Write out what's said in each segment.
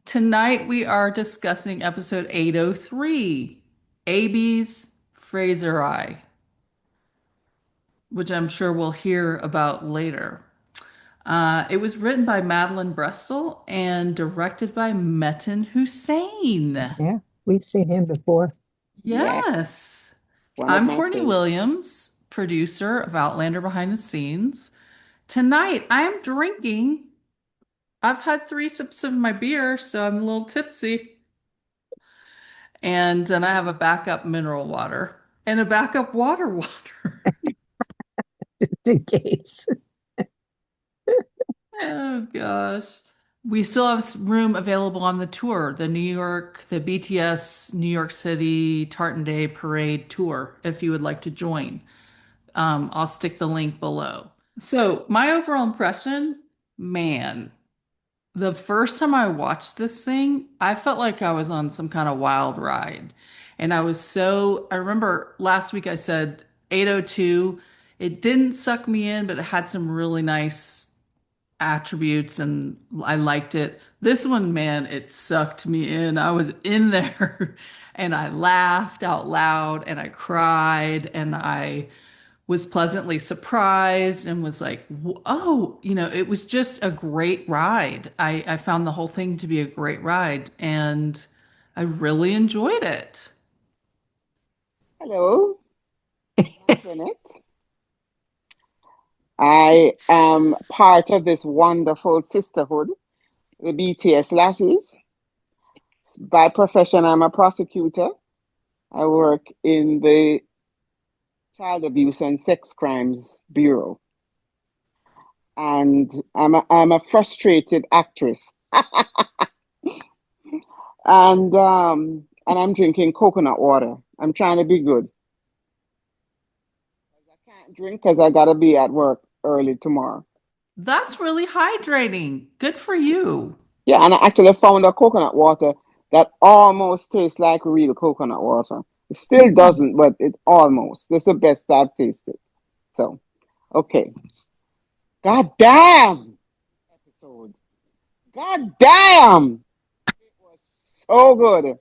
Tonight we are discussing episode 803, Abies, Fraseri, which I'm sure we'll hear about later. It was written by Madeline Brestol and directed by Metin Hussein. Yeah, we've seen him before. Yes, Yes. one of I'm my Courtney favorites. Williams, producer of Outlander Behind the Scenes. Tonight I'm drinking. I've had 3 sips of my beer, so I'm a little tipsy. And then I have a backup mineral water and a backup water. Just in case. Oh gosh. We still have room available on the tour, the BTS New York City Tartan Day Parade tour, if you would like to join. I'll stick the link below. So, my overall impression, man, the first time I watched this thing, I felt like I was on some kind of wild ride. And I remember last week I said 802, it didn't suck me in, but it had some really nice attributes and I liked it. This one, man, it sucked me in. I was in there and I laughed out loud and I cried and I was pleasantly surprised and was like, oh, it was just a great ride. I found the whole thing to be a great ride and I really enjoyed it. Hello, I was in it. I am part of this wonderful sisterhood, the BTS lassies. By profession, I'm a prosecutor. I work in the Child Abuse and Sex Crimes Bureau, and I'm a frustrated actress, and I'm drinking coconut water. I'm trying to be good. I can't drink because I gotta be at work early tomorrow. That's really hydrating. Good for you. Yeah, and I actually found a coconut water that almost tastes like real coconut water. It still doesn't, but it almost. That's the best I've tasted. So, okay. God damn episode. God damn. It was so good.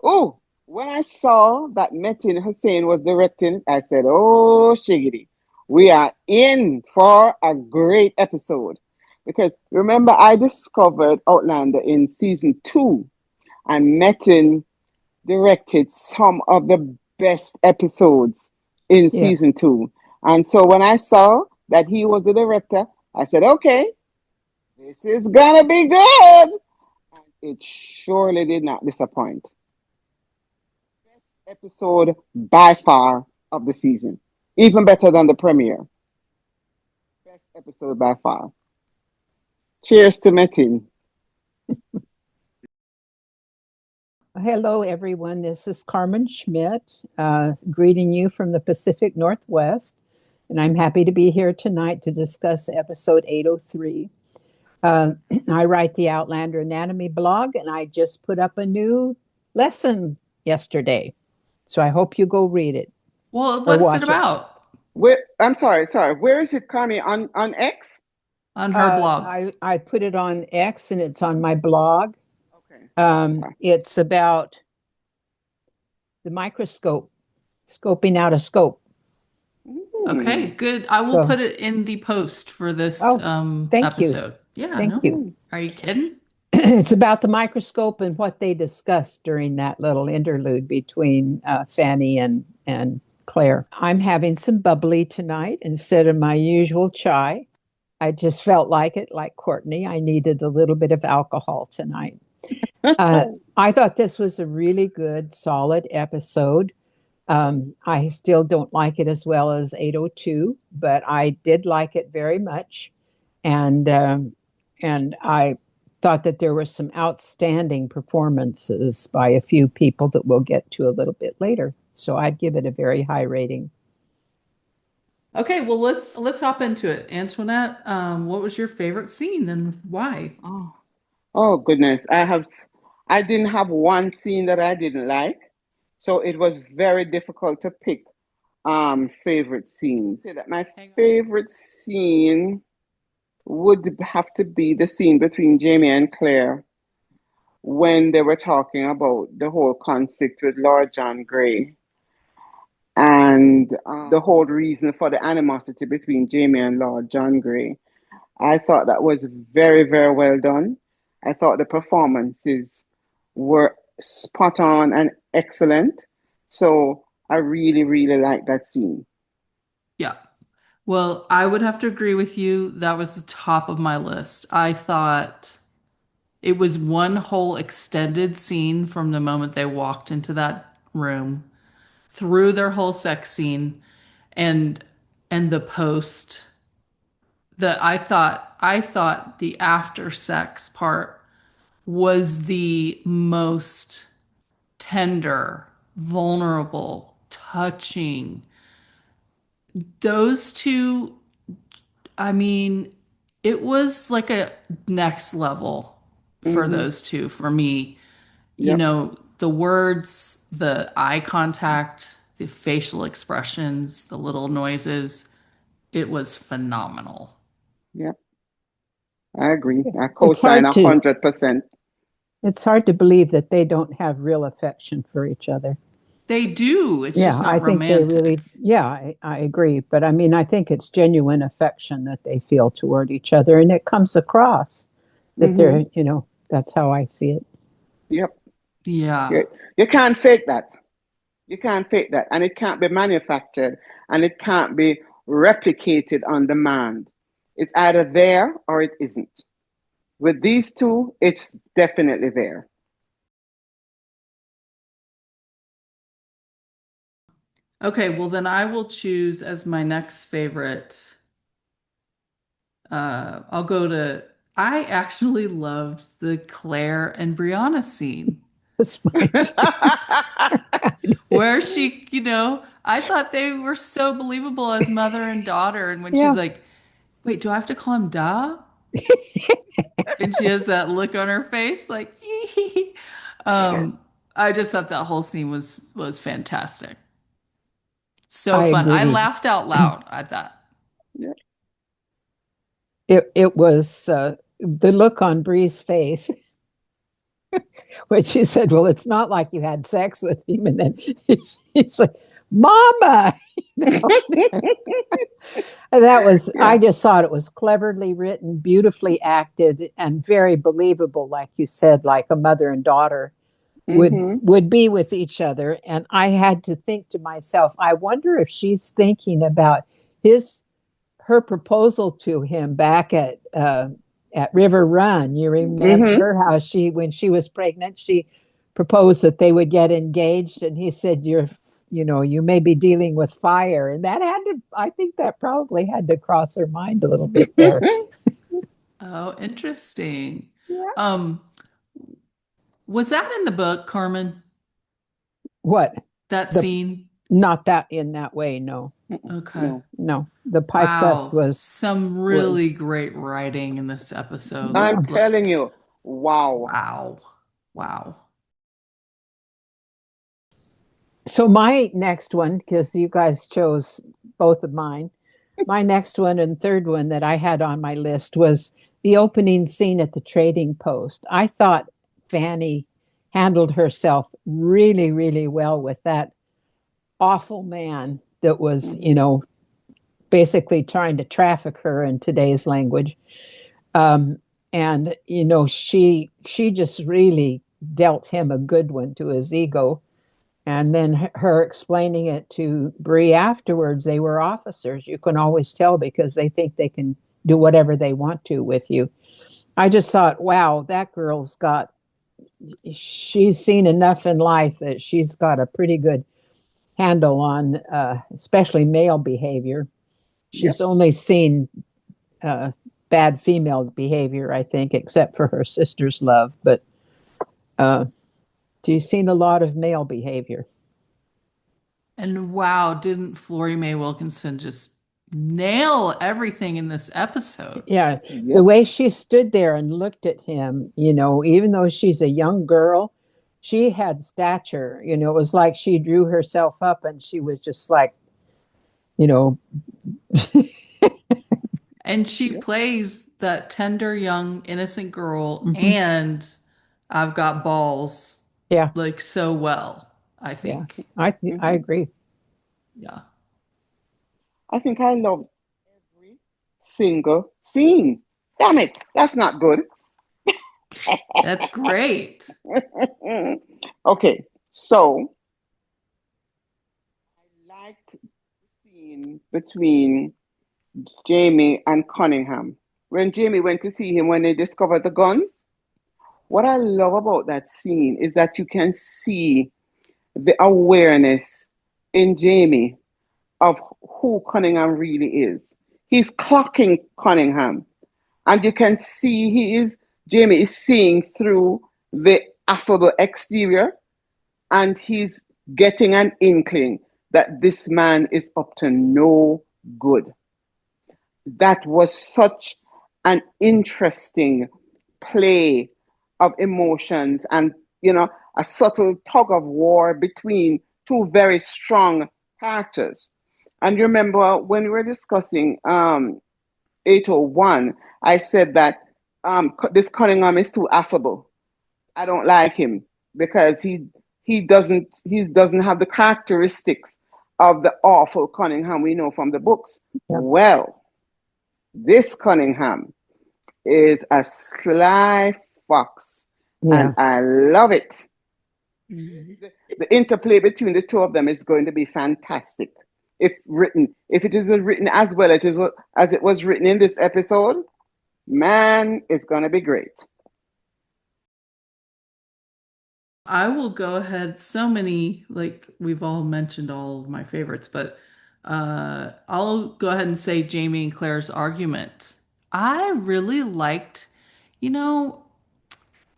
Oh, when I saw that Metin Hussein was directing, I said, oh, shiggity. We are in for a great episode. Because remember, I discovered Outlander in season 2, and Metin directed some of the best episodes in Yes. season 2. And so when I saw that he was the director, I said, okay, this is gonna be good. And it surely did not disappoint. Best episode by far of the season, even better than the premiere. Best episode by far. Cheers to Metin. Hello, everyone. This is Carmen Schmidt, greeting you from the Pacific Northwest. And I'm happy to be here tonight to discuss episode 803. I write the Outlander Anatomy blog, and I just put up a new lesson yesterday. So I hope you go read it Well, or what's it watch it. about Where I'm sorry. Where is it coming on X? on her blog? I put it on X and it's on my blog. Okay. It's about the microscope, scoping out a scope. Okay, Mm. good. I will So, put it in the post for this oh, thank you. episode. Yeah, Thank no. you. Mm. Are you kidding? It's about the microscope and what they discussed during that little interlude between Fanny and Claire. I'm having some bubbly tonight instead of my usual chai. I just felt like it, like Courtney. I needed a little bit of alcohol tonight. Uh, I thought this was a really good, solid episode. I still don't like it as well as 802, but I did like it very much, and I thought that there were some outstanding performances by a few people that we'll get to a little bit later. So I'd give it a very high rating. Okay, well let's hop into it. Antoinette, what was your favorite scene and why? Oh, oh goodness. I didn't have one scene that I didn't like. So it was very difficult to pick favorite scenes. Say that my Hang on. favorite scene would have to be the scene between Jamie and Claire when they were talking about the whole conflict with Lord John Grey and the whole reason for the animosity between Jamie and Lord John Grey. I thought that was very, very well done. I thought the performances were spot on and excellent. So I really, really like that scene. Yeah. Well, I would have to agree with you. That was the top of my list. I thought it was one whole extended scene from the moment they walked into that room through their whole sex scene and the post. The I thought the after sex part was the most tender, vulnerable, touching. Those two, I mean, it was like a next level for Mm-hmm. those two for me. You Yep. know, the words, the eye contact, the facial expressions, the little noises, it was phenomenal. Yep. I agree. I It's co-sign hard to 100%. it's hard to believe that they don't have real affection for each other. They do, it's Yeah, just I not think they really, romantic. yeah, I agree. But I mean, I think it's genuine affection that they feel toward each other, and it comes across that Mm-hmm. that's how I see it. Yep. Yeah. You can't fake that. You can't fake that. And it can't be manufactured and it can't be replicated on demand. It's either there or it isn't. With these two, it's definitely there. Okay, well then I will choose as my next favorite. I'll go to I actually loved the Claire and Brianna scene That's mine too. where I thought they were so believable as mother and daughter. And when she's Yeah, like, wait, do I have to call him Da? And she has that look on her face, like, um, I just thought that whole scene was fantastic. So I fun. I agree. laughed out loud at that. Yeah. It was the look on Bree's face when she said, "Well, it's not like you had sex with him," and then she's like, "Mama," you know. And that was, I Yeah. just thought it was cleverly written, beautifully acted, and very believable, like you said, like a mother and daughter Mm-hmm. would be with each other. And I had to think to myself, I wonder if she's thinking about his her proposal to him back at River Run. You Mm-hmm. remember how she, when she was pregnant, she proposed that they would get engaged, and he said, you may be dealing with fire," and that had to. I think that probably had to cross her mind a little bit there. Oh, interesting. Yeah. Um, was that in the book, Carmen? What That the scene? Not that in that way? No, Okay. No. no. The pie crust Wow. was Some really was great writing in this episode. I'm yeah. telling you, wow. Wow. Wow. So my next one, because you guys chose both of mine, my next one and third one that I had on my list was the opening scene at the trading post. I thought Fanny handled herself really, really well with that awful man that was, Mm-hmm. basically trying to traffic her in today's language. Um, and she just really dealt him a good one to his ego. And then her explaining it to Bree afterwards, they were officers. You can always tell because they think they can do whatever they want to with you. I just thought, wow, that she's seen enough in life that she's got a pretty good handle on, especially male behavior. Yep. She's only seen uh, bad female behavior, I think, except for her sister's love. But uh, she's seen a lot of male behavior. And wow, didn't Flory Mae Wilkinson just nail everything in this episode? Yeah, the Yep. way she stood there and looked at him, even though she's a young girl, she had stature. It was like she drew herself up and she was just like, you know, And she Yep. plays that tender, young, innocent girl mhm. and I've Got Balls Yeah, like so well, I yeah. think. I Hmm. agree. Yeah. I think I loved every single scene. Damn it, that's not good. That's great. Okay, so I liked the scene between Jamie and Cunningham. When Jamie went to see him when they discovered the guns, what I love about that scene is that you can see the awareness in Jamie of who Cunningham really is. He's clocking Cunningham, and you can see Jamie is seeing through the affable exterior, and he's getting an inkling that this man is up to no good. That was such an interesting play of emotions and, a subtle tug of war between two very strong characters. And remember when we were discussing 801, I said that this Cunningham is too affable. I don't like him because he doesn't have the characteristics of the awful Cunningham we know from the books. Yeah, Well, this Cunningham is a sly fox, and yeah. I love it. Mhm. The interplay between the two of them is going to be fantastic. If it is written as well as it was written in this episode, man, it's going to be great. I will go ahead. So many, like we've all mentioned all of my favorites, but I'll go ahead and say Jamie and Claire's argument. I really liked, you know,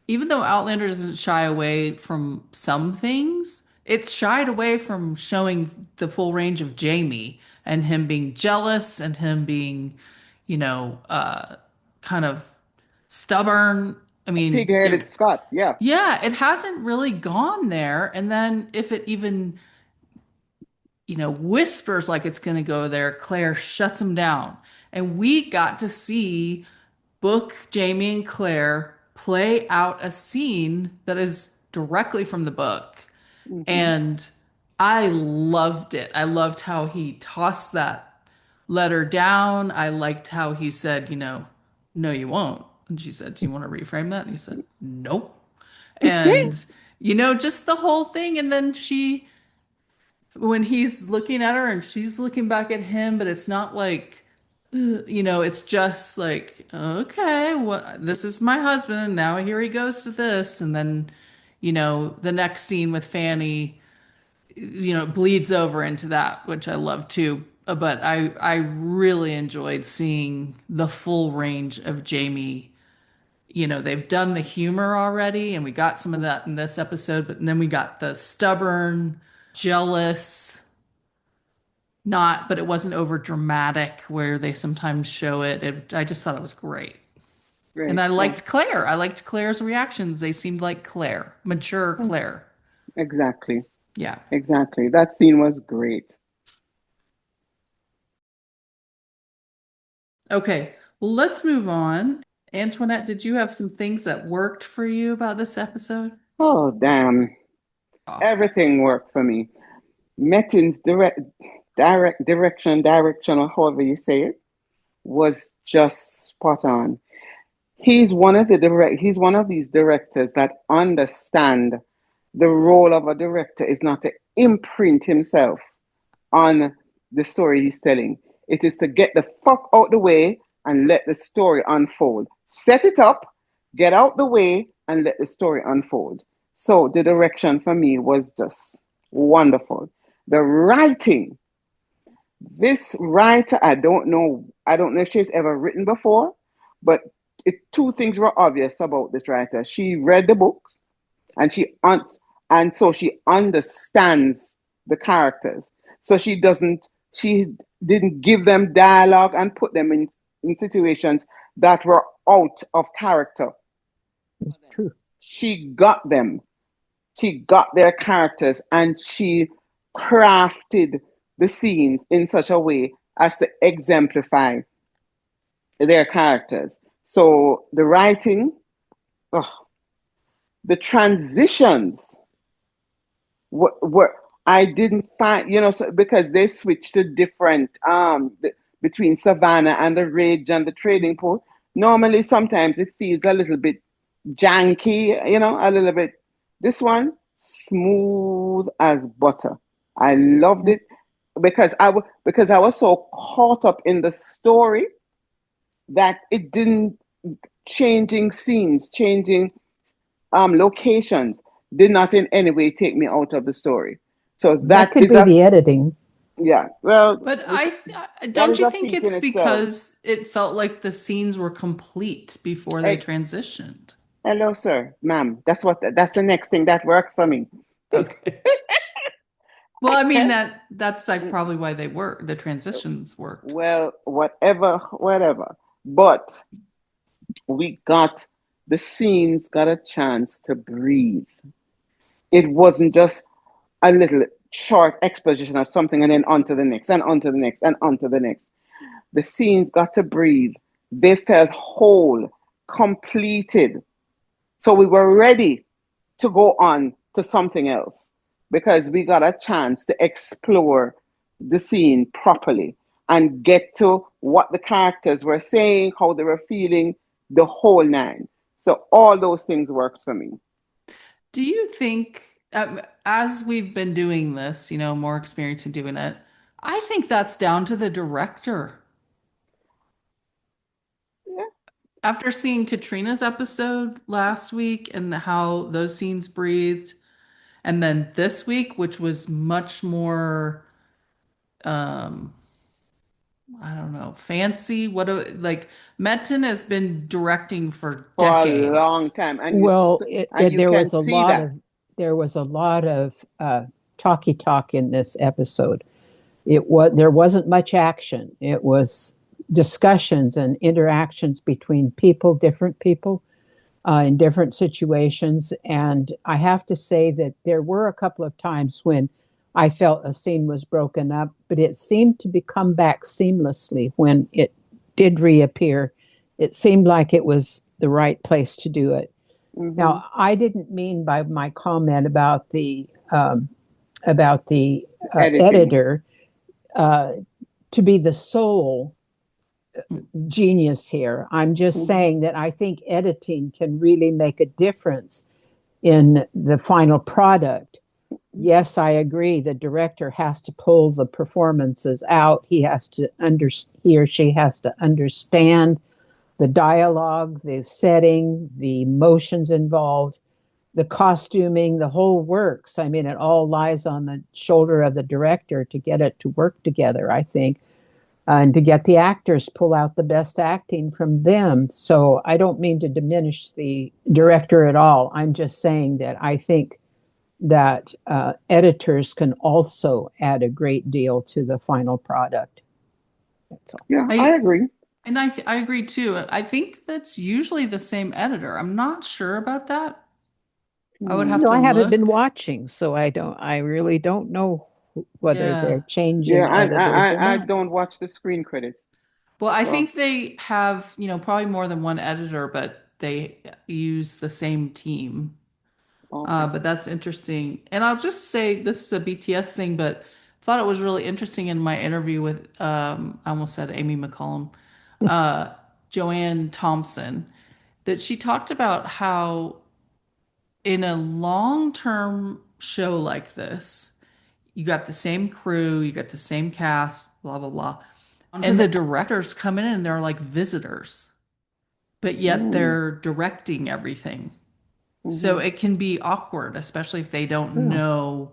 even though Outlander doesn't shy away from some things, it's shied away from showing the full range of Jamie and him being jealous and him being, you know, kind of stubborn. I A mean, pig-headed Scot, yeah. yeah, it hasn't really gone there. And then if it even, whispers like it's going to go there, Claire shuts him down. And we got to see book Jamie and Claire play out a scene that is directly from the book. Mm-hmm. And I loved it. I loved how he tossed that letter down. I liked how he said, no, you won't. And she said, do you want to reframe that? And he said, nope. And, just the whole thing. And then when he's looking at her and she's looking back at him, but it's not like, it's just like, okay, what this is my husband, and now here he goes to this. And then, the next scene with Fanny, bleeds over into that, which I love too. But I really enjoyed seeing the full range of Jamie. They've done the humor already, and we got some of that in this episode, but then we got the stubborn, jealous, not, but it wasn't over dramatic where they sometimes show it. I just thought it was great. And Great, I yeah. liked Claire. I liked Claire's reactions. They seemed like Claire, mature Claire. Exactly, Yeah. exactly. That scene was great. Okay. Well, let's move on. Antoinette, did you have some things that worked for you about this episode? Oh, damn. Off. Everything worked for me. Metin's direction, or however you say it, was just spot on. He's one of these directors that understand the role of a director is not to imprint himself on the story he's telling. It is to get the fuck out the way and let the story unfold. Set it up, get out the way, and let the story unfold. So the direction for me was just wonderful. The writing, this writer, I don't know if she's ever written before, but two things were obvious about this writer. She read the books, and and so she understands the characters. So she didn't give them dialogue and put them in situations that were out of character. True. She got them. She got their characters, and she crafted the scenes in such a way as to exemplify their characters. So the writing, oh, the transitions were I didn't find, so, because they switched to different between Savannah and the Ridge and the trading post. Normally, sometimes it feels a little bit janky, a little bit. This one, smooth as butter. I loved it because I was so caught up in the story that it didn't changing scenes, changing locations did not in any way take me out of the story. So That that could is be a the editing. yeah. Well, But that don't is you a think feat in it's itself. because it felt like the scenes were complete before they Hey, transitioned? hello, sir, ma'am. That's the next thing that worked for me. Okay. Well, I I mean can't. that's like probably why they work. The transitions worked. Well, whatever. But we got the scenes got a chance to breathe. It wasn't just a little short exposition of something and then on to the next and on to the next and on to the next. The scenes got to breathe. They felt whole, completed. So we were ready to go on to something else because we got a chance to explore the scene properly and get to what the characters were saying, how they were feeling, the whole nine. So all those things worked for me. Do you think, as we've been doing this, more experience in doing it, I think that's down to the director. Yeah, After seeing Katrina's episode last week and how those scenes breathed, and then this week, which was much more, um, I don't know, fancy. Like Metin has been directing for for a long decades. time, and Well, you can see that. there was a lot of talky talk in this episode. There wasn't much action. It was discussions and interactions between different people, in different situations. And I have to say that there were a couple of times when I felt a scene was broken up, but it seemed to come back seamlessly when it did reappear. It seemed like it was the right place to do it. Hmm. Now, I didn't mean by my comment about the Editing. editor uh, to be the sole genius here. I'm just Hmm. saying that I think editing can really make a difference in the final product. Yes, I agree. The director has to pull the performances out. He or she has to understand the dialogue, the setting, the emotions involved, the costuming, the whole works. I mean, it all lies on the shoulder of the director to get it to work together, I think, and to get the actors pull out the best acting from them. So I don't mean to diminish the director at all. I'm just saying that I think that editors can also add a great deal to the final product. That's all. Yeah, I I agree. and I agree too. I think that's usually the same editor. I'm not sure about that. I would have Hmm. No, to I haven't been look. watching, so I really don't know whether Yeah. they're Yeah, changing editors or I not. don't watch the screen credits. Well, I So think they have, probably more than one editor, but they use the same team. okay. But that's interesting. And I'll just say this is a BTS thing, but I thought it was really interesting in my interview with, I almost said Amy McCollum, uh, Joanne Thompson, that she talked about how in a long-term show like this, you got the same crew, you got the same cast, blah, blah, blah. And the directors come in and they're like visitors, but yet Mm, they're directing everything. So hmm. it can be awkward, especially if they don't Yeah. know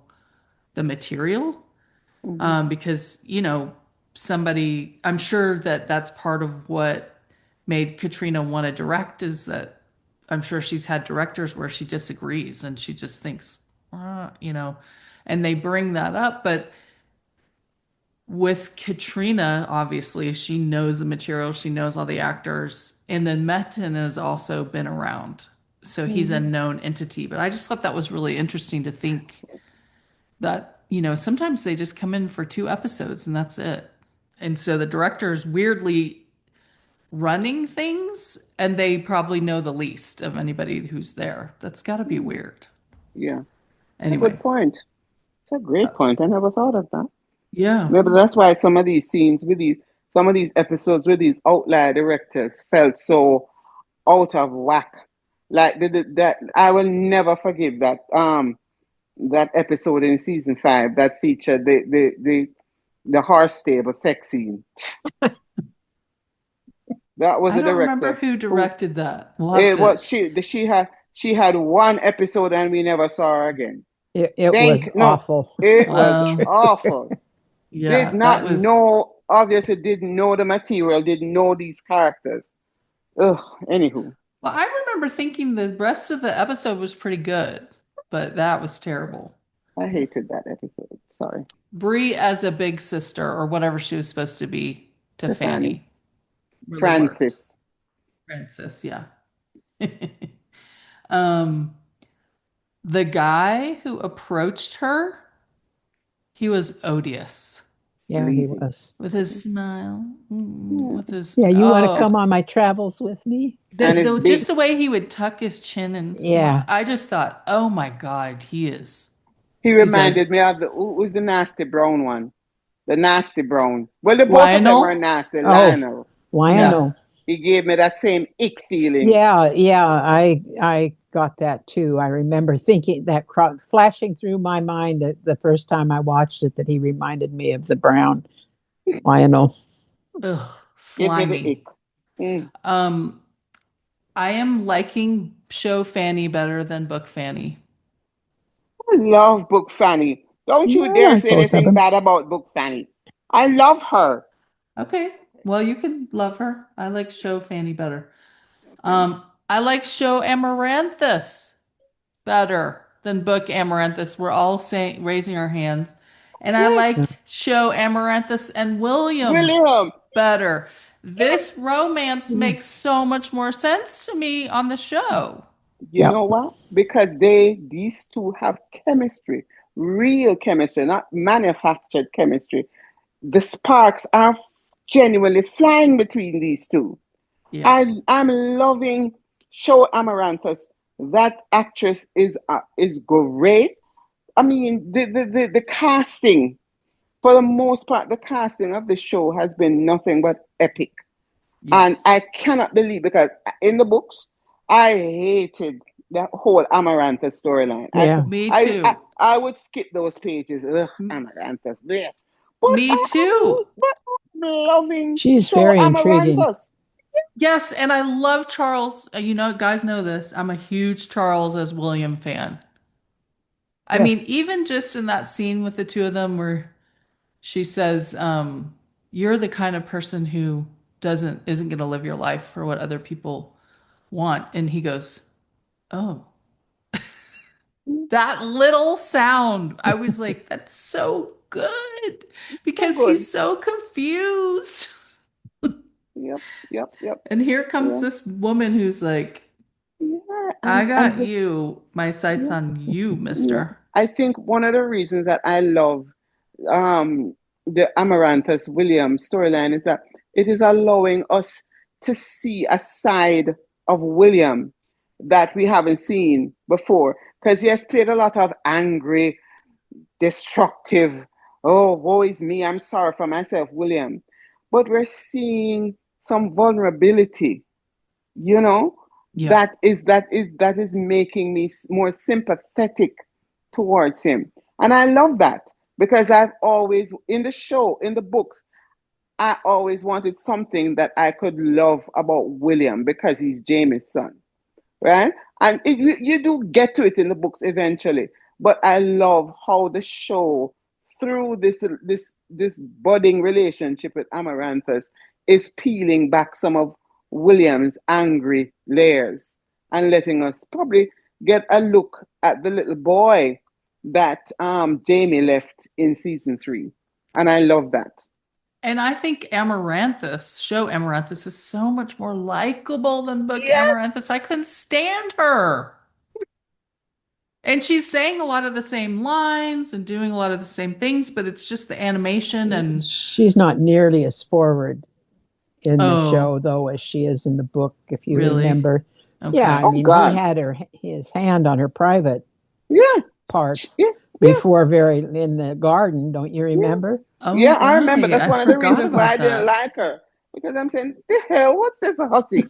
the material. Hmm. Because, somebody, I'm sure that that's part of what made Katrina want to direct is that I'm sure she's had directors where she disagrees and she just thinks, and they bring that up. But with Katrina, obviously, she knows the material, she knows all the actors, and then Metin has also been around. So he's a Hmm. known entity. But I just thought that was really interesting to think that, sometimes they just come in for two episodes and that's it. And so the directors weirdly running things and they probably know the least of anybody who's there. That's got to be Hmm. weird. Yeah, a Anyway, good point. It's a great point. I never thought of that. yeah. Maybe that's why some of these scenes with some of these episodes with these outlier directors felt so out of whack. Like that, I will never forgive that episode in season 5 that featured the horse stable sex scene. That was I a don't remember director who who directed that. We'll have it to. was she had one episode and we never saw her again. It was Think no, awful. it That was was Well, true. awful. Did yeah, that not was. know, obviously didn't know the material, didn't know these characters. Ugh, anywho, Well, I remember thinking the rest of the episode was pretty good, but that was terrible. I hated that episode. Sorry. Bree as a big sister or whatever she was supposed to be to Tiffany. Fanny really worked. Francis. Francis, yeah. Um, the guy who approached her, he was odious Yeah, he Sleazy. was. with his smile, Yeah. with his Yeah, you want to come oh, on my travels with me? And his just big, the way he would tuck his chin and smile. Yeah. I just thought, oh my God, he he's a reminded me of who's the nasty brown one? The nasty brown. Well, the both of them were Lionel. nasty. Oh, Lionel. Yeah. Yeah. Lionel. He gave me that same ick feeling. Yeah, yeah, I got that too. I remember thinking that flashing through my mind the first time I watched it that he reminded me of the brown Lionel. Ugh, Give me the ick. slimy. Mm. Um, I am liking show Fanny better than book Fanny. I love Book Fanny. Don't you I dare like say both of anything them. bad about Book Fanny. I love her. Okay. Well, you can love her. I like show Fanny better. Okay. I like show Amaranthus better than book Amaranthus. We're all saying raising our hands. And I Yeah. like Yes. show Amaranthus and William William. better. Yes. This Yes. romance Yeah. makes so much more sense to me on the show. You Yep. know what? Because these two have chemistry, real chemistry, not manufactured chemistry. The sparks are genuinely flying between these two. Yeah. I'm loving Show Amaranthus. That actress is great. I mean, the casting, for the most part, the casting of the show has been nothing but epic. And Yes. I cannot believe, because in the books, I hated the whole Amaranthus storyline. Yeah. Me too. I would skip those pages. Ugh, M- Amaranthus. Blech. But Me too. I'm loving She's Show very intriguing. Amaranthus. Yes, and I love Charles. You know, guys know this. I'm a huge Charles as William fan. I mean, Yes. even just in that scene with the two of them where she says, you're the kind of person who isn't going to live your life for what other people want. And he goes, oh, that little sound. I was like, that's so good So because good. he's so confused. Yep, yep, yep. And here comes Yeah, this woman who's like, yeah, I and got you. My sights yeah, on you, yeah. mister. I think one of the reasons that I love um, the Amaranthus Williams storyline is that it is allowing us to see a side of William that we haven't seen before. Because he has played a lot of angry, destructive, oh, woe is me, I'm sorry for myself, William. But we're seeing some vulnerability, you know, Yeah. that is making me more sympathetic towards him. And I love that, because I've always, in the show, in the books, I always wanted something that I could love about William because he's Jamie's son, right? And you do get to it in the books eventually, but I love how the show, through this budding relationship with Amaranthus, is peeling back some of William's angry layers and letting us probably get a look at the little boy that Jamie left in season 3, and I love that. And I think show Amaranthus is so much more likable than book Yeah. Amaranthus. I couldn't stand her. And she's saying a lot of the same lines and doing a lot of the same things, but it's just the animation and She's not nearly as forward in the Oh, show, though, as she is in the book, if you really? remember. Yeah, I Okay. Oh mean, he God. had his hand on her private Yeah. parts Yeah. Yeah. before very in the garden, don't you Yeah. remember? Oh, Yeah. I remember. right. That's I one of the forgot reasons why about I didn't that. like her. Because I'm saying, the hell, what's this hussy?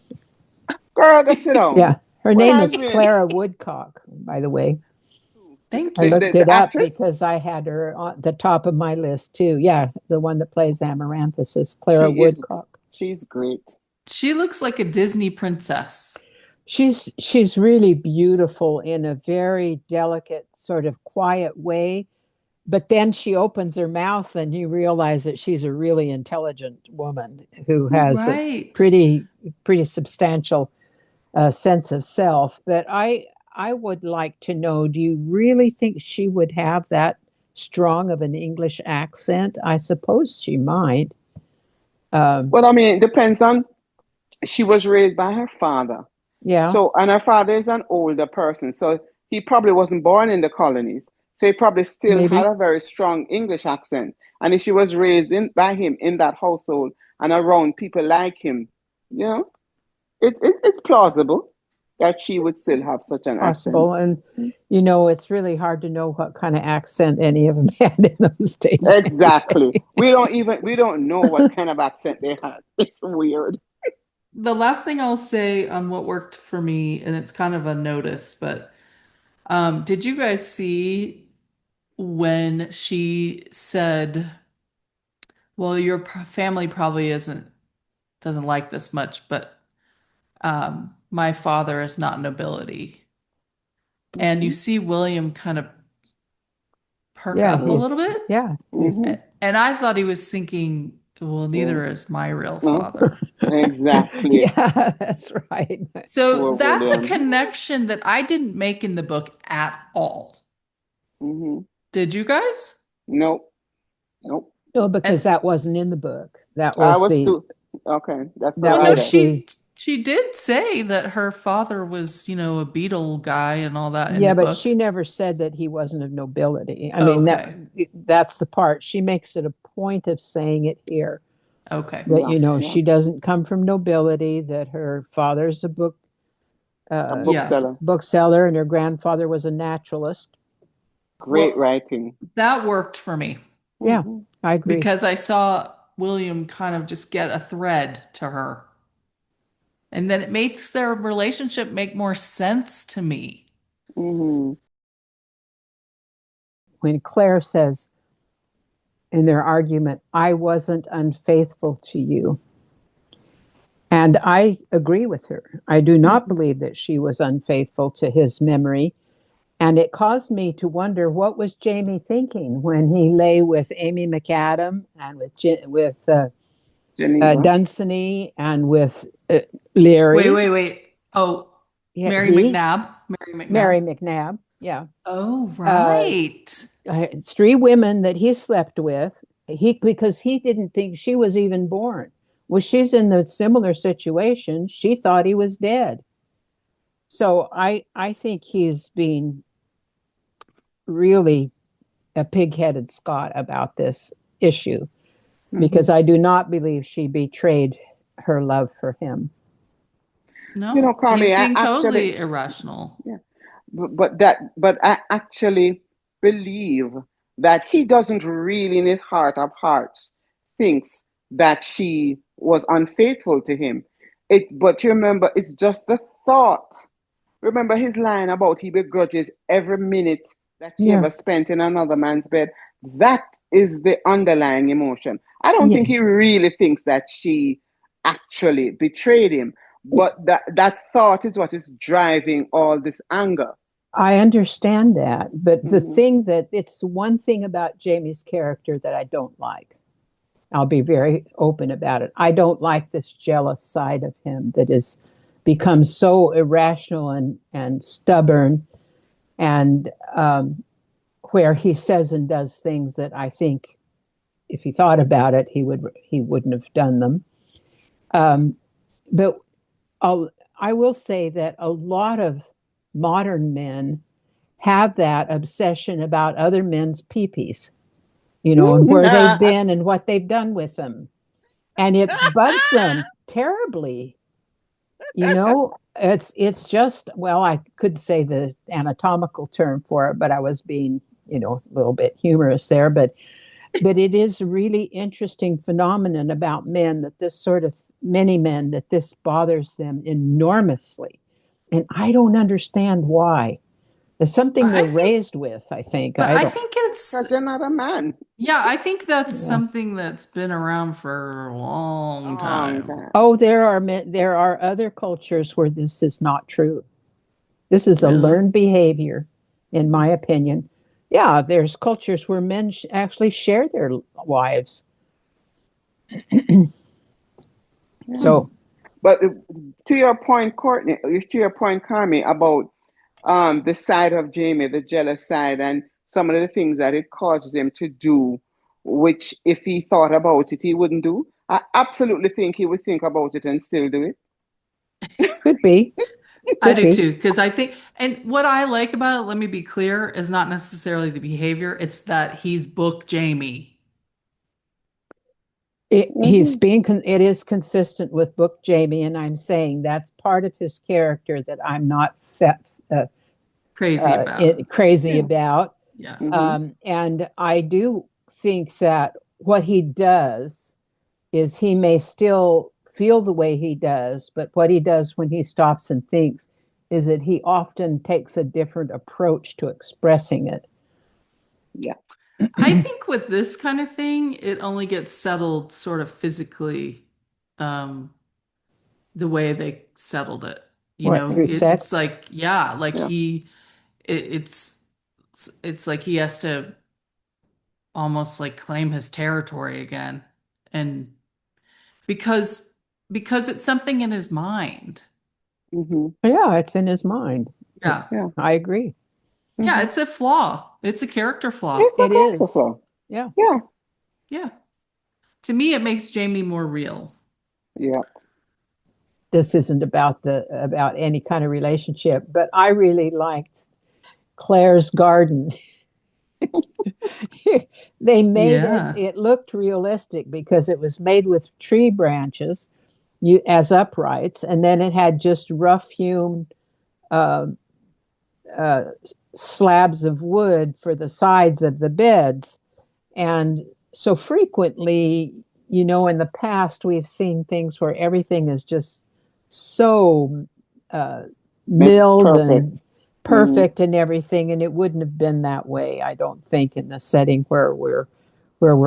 Girl, go sit Yeah, down. her What name I'm is doing? Clara Woodcock, by the way. Thank I you. looked it The up actress? because I had her on the top of my list too. Yeah, the one that plays Amaranthus is Clara She is. Woodcock. She's great. She looks like a Disney princess. She's really beautiful in a very delicate, sort of quiet way. But then she opens her mouth and you realize that she's a really intelligent woman who has a Right. pretty substantial sense of self. But I would like to know, do you really think she would have that strong of an English accent? I suppose she might. Um, Well, I mean, it depends on. She was raised by her father. yeah, So, and her father is an older person. So he probably wasn't born in the colonies. So he probably still had maybe a very strong English accent. And if she was raised by him in that household and around people like him, you know, it's plausible that she would still have such an accent. possible. And it's really hard to know what kind of accent any of them had in those days. Exactly. We don't know what kind of accent they had. It's weird. The last thing I'll say on what worked for me, and it's kind of a notice, but did you guys see when she said, "Well, your family probably isn't doesn't like this much, but my father is not nobility," and you Hmm. see William kind of perk Yeah, up a little bit, Hmm. and I thought he was thinking, "Well, Yeah. neither is my real No, father." exactly. yeah, that's right. So Poor that's a William. connection that I didn't make in the book at all. Hmm. Did you guys? Nope. Nope. No, because And that wasn't in the book. I was too. Okay, that's the well, That no, was writer. the she did say that her father was, a beetle guy and all that in yeah, the but book. she never said that he wasn't of nobility. I mean, Okay. that's the part. She makes it a point of saying it here Okay. that Yeah, yeah. she doesn't come from nobility, that her father's a A uh, Yeah. bookseller. bookseller and her grandfather was a naturalist. Great Well, writing. that worked for me Yeah, Hmm. I agree. because I saw William kind of just get a thread to her. And then it makes their relationship make more sense to me. Hmm. When Claire says in their argument, I wasn't unfaithful to you. And I agree with her. I do not believe that she was unfaithful to his memory. And it caused me to wonder, what was Jamie thinking when he lay with Amy McAdam and with Geneva. Dunsany and with Wait, Leary? wait, wait. Oh, Yeah, Mary he, McNabb. Mary Mary McNabb. McNabb. Yeah, Oh, uh, right. three women that he slept with. He because he didn't think she was even born. Well, she's in the similar situation. She thought he was dead. So I think he's being really a pig-headed Scot about this issue Hmm. because I do not believe she betrayed her love for him. Carly, He's I being actually, totally irrational. yeah, but I actually believe that he doesn't really, in his heart of hearts, thinks that she was unfaithful to him. But you remember, it's just the thought. Remember his line about he begrudges every minute that she Yeah, ever spent in another man's bed? That is the underlying emotion. I don't yeah. think he really thinks that she actually betrayed him, but that thought is what is driving all this anger. I understand that, but the Hmm. thing that it's one thing about Jamie's character that I don't like. I'll be very open about it. I don't like this jealous side of him that has become so irrational and stubborn, and where he says and does things that I think if he thought about it, he wouldn't have done them. Um, but I'll, I will say that a lot of modern men have that obsession about other men's peepees, and where they've been and what they've done with them. and it bugs them terribly. It's just, well, I could say the anatomical term for it, but I was being, a little bit humorous there. But it is a really interesting phenomenon about men that this sort of many men that this bothers them enormously. And I don't understand why. It's something I they're think, raised with, I think. but I I don't, think it's, Because you're not a man. yeah, I think that's yeah. something that's been around for a long Long time. time. Oh, there are other cultures where this is not true. This is a Really? learned behavior, in my opinion. Yeah, there's cultures where men actually share their wives. Yeah. Hmm. So, But to your point, Courtney, to your point, Carmi, about the side of Jamie, the jealous side, and some of the things that it causes him to do, which if he thought about it, he wouldn't do. I absolutely think he would think about it and still do it. could be, I could do be. too, because I think, and what I like about it, let me be clear, is not necessarily the behavior, it's that he's book Jamie. He's Hmm. being it is consistent with book Jamie, and I'm saying that's part of his character that I'm not uh, Crazy about. crazy Yeah. about. Yeah. Hmm. And I do think that what he does is he may still feel the way he does, but what he does when he stops and thinks is that he often takes a different approach to expressing it. Yeah. I think with this kind of thing, it only gets settled sort of physically, um, the way they settled it. What, through It's sex? like, yeah, like Yeah. it, it's, it's like he has to almost like claim his territory again. And because, because it's something in his mind. Hmm. Yeah, it's in his mind. Yeah. Yeah. I agree. Yeah. Hmm. It's a flaw. It's a character flaw. It's a It character is. flaw. Yeah. Yeah. Yeah. To me, it makes Jamie more real. Yeah. This isn't about any kind of relationship, but I really liked Claire's garden. They made it, Yeah. it looked realistic because it was made with tree branches as uprights, and then it had just rough hewn uh, uh, slabs of wood for the sides of the beds. And so frequently, in the past, we've seen things where everything is just so uh, milled Perfect. and Hmm. perfect and everything, and it wouldn't have been that way, I don't think, in the setting where we're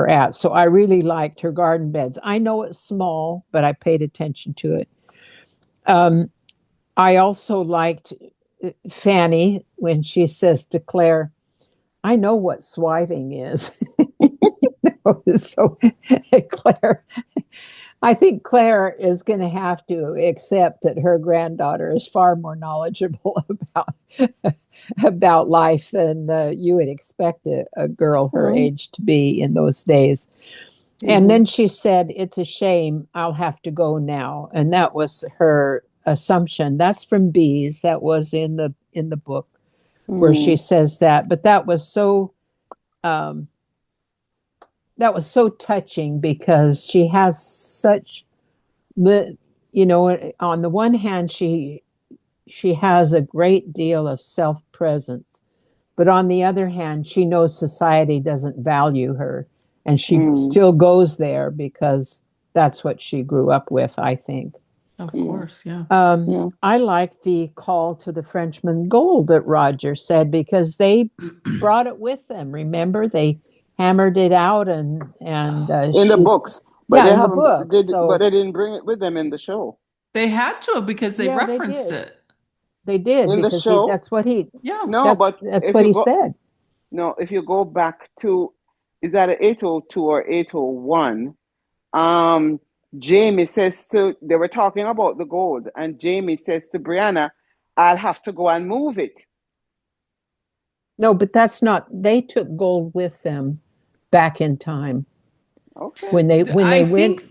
at. So I really liked her garden beds. I know it's small, but I paid attention to it. Um, I also liked Fanny when she says to Claire, "I know what swiving is." So Claire, I think Claire is going to have to accept that her granddaughter is far more knowledgeable about life than you would expect a girl her Hmm. age to be in those days. And Hmm. then she said, "It's a shame. I'll have to go now." And that was her assumption. That's from Bees. That was in the book where she Hmm. says that. But um, that was so touching because she has such on the one hand she has a great deal of self-presence, but on the other hand she knows society doesn't value her, and she Hmm. still goes there because that's what she grew up with, I think. Of Yeah. course. Yeah. Yeah. I like the call to the Frenchman gold that Roger said because they brought it with them. Remember, they hammered it out, and In the she, books, but yeah, they in the haven't. book. But So they didn't bring it with them in the show. They had to because they yeah, they referenced did. it. They did In the because show, that's what he Yeah. no. that's But that's if what you he go, said. no, if you go back to, is that a 802 or 801? Um, Jamie says to, they were talking about the gold, and Jamie says to Brianna, "I'll have to go and move it." No, but that's not. They took gold with them back in time Okay. when they I went think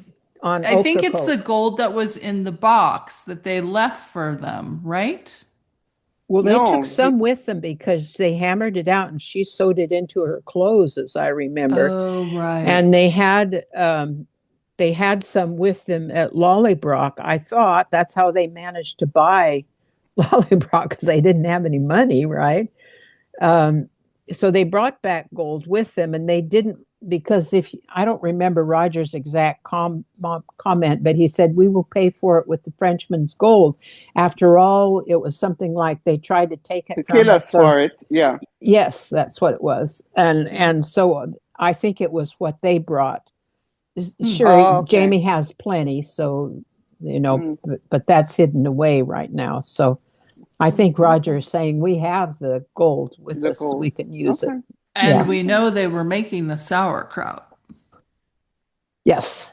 on I think it's Ocracoke. the gold that was in the box that they left for them, right? Well, they took No, some with them because they hammered it out, and she sewed it into her clothes, as I remember. Oh, right. And they had they had some with them at Lollybrock. I thought that's how they managed to buy Lollybrock because they didn't have any money, right? Um, so they brought back gold with them, and they didn't because if I don't remember Roger's exact comment, but he said we will pay for it with the Frenchman's gold. After all, it was something like they tried to take it To from kill us us, or for it. Yeah. yes, that's what it was, and so I think it was what they brought. Hmm. Sure, Oh, okay. Jamie has plenty, so Mm, but that's hidden away right now. So I think Roger okay. is saying we have the gold with The us. We gold. can use it. Okay. Yeah. And we Okay. know they were making the sauerkraut. Yes.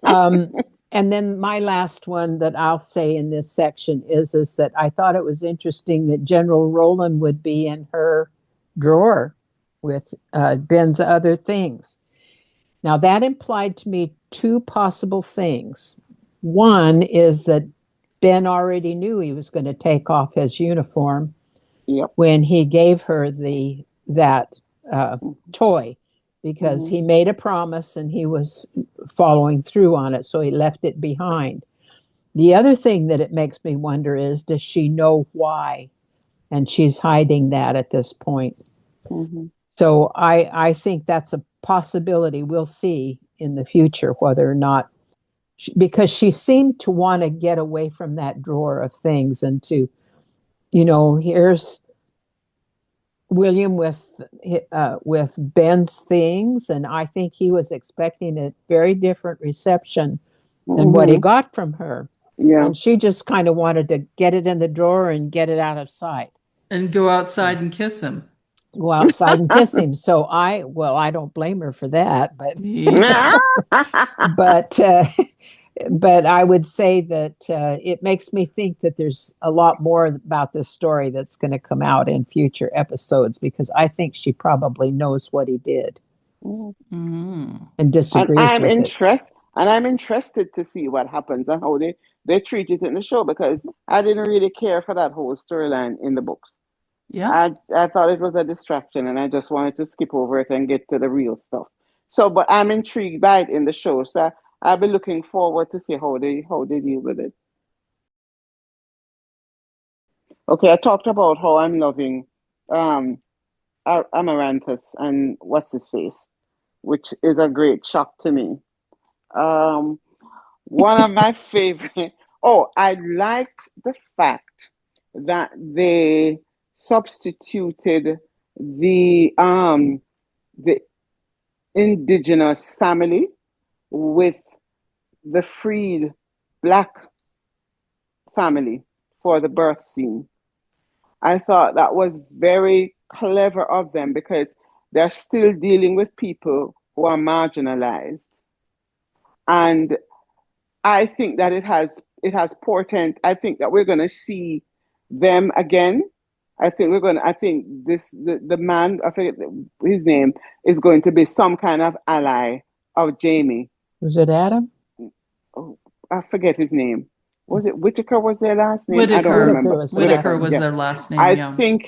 Um, and then my last one that I'll say in this section is that I thought it was interesting that General Roland would be in her drawer with Ben's other things. Now that implied to me two possible things. One is that Ben already knew he was going to take off his uniform Yep. when he gave her the that toy because Mm-hmm. he made a promise and he was following through on it, so he left it behind. The other thing that it makes me wonder is does she know why? And she's hiding that at this point. Mm-hmm. So I think that's a possibility. We'll see in the future whether or not because she seemed to want to get away from that drawer of things and to here's William with Ben's things, and I think he was expecting a very different reception than what he Mm-hmm. got from her, Yeah. and she just kind of wanted to get it in the drawer and get it out of sight. And go outside and kiss him. Go outside and kiss him. So I don't blame her for that, Me but but I would say that it makes me think that there's a lot more about this story that's going to come out in future episodes because I think she probably knows what he did Mm. and disagrees with it. And I'm interested to see what happens and how they treat it in the show because I didn't really care for that whole storyline in the books. Yeah. I thought it was a distraction and I just wanted to skip over it and get to the real stuff. So, but I'm intrigued by it in the show. So I'll be looking forward to see how they deal with it. Okay, I talked about how I'm loving um Amaranthus and what's his face, which is a great shock to me. Um, One of my favorite. Oh, I liked the fact that they substituted the indigenous family with the freed black family for the birth scene. I thought that was very clever of them because they're still dealing with people who are marginalized. And I think that it has portent. I think that we're going to see them again. I think the man, I forget his name, is going to be some kind of ally of Jamie. Was it Adam? Oh, I forget his name. Was it Whitaker was their last name? I don't Whitaker. Whitaker remember. was the Whitaker last Whitaker, was yeah. name. their last name.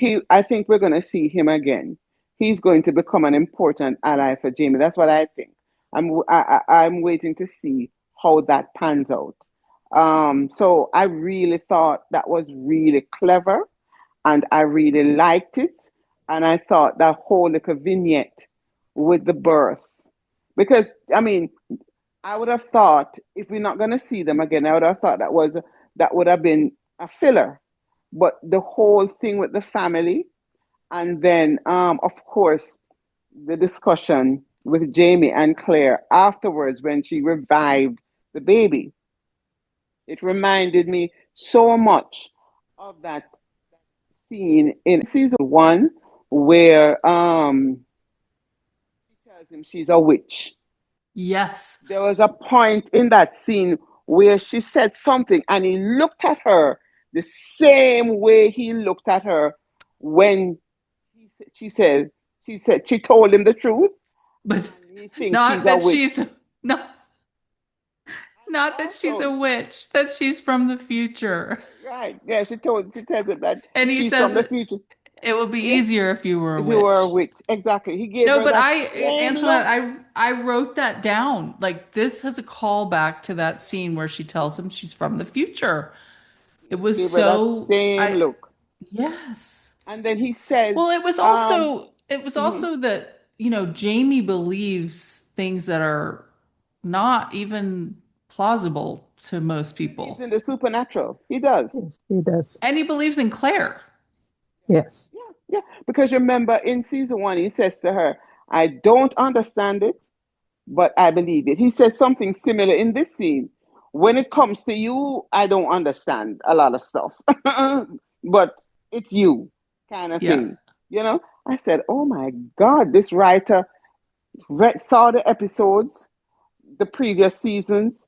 Yeah. I think we're gonna see him again. He's going to become an important ally for Jamie. That's what I think. I'm waiting to see how that pans out. So I really thought that was really clever and I really liked it. And I thought that whole little vignette with the birth. Because I mean, I would have thought if we're not gonna see them again, I would have thought that would have been a filler. But the whole thing with the family, and then of course the discussion with Jamie and Claire afterwards when she revived the baby, it reminded me so much of that scene in season one where she tells him she's a witch. Yes. There was a point in that scene where she said something and he looked at her the same way he looked at her when she said she told him the truth But and he thinks not she's a that witch. she's not not that she's a Also, witch, that she's from the future. right, yeah, she tells him that And he she's from says the future. It would be Yeah. easier if you were a If you were a witch. witch. Exactly. He gave No, her but that same Antoinette, look. I wrote that down. Like this has a callback to that scene where she tells him she's from the future. It was Gave her that so same look. yes. And then he says, Well, it was mhm, also that, Jamie believes things that are not even plausible to most he believes people. in the supernatural. He does. Yes, he does. And he believes in Claire. Yes. Yeah, yeah. Because remember, in season one, he says to her, I don't understand it, but I believe it. He says something similar in this scene. When it comes to you, I don't understand a lot of stuff, but it's you kind of Yeah. thing. I said, oh my God, this writer saw the episodes, the previous seasons,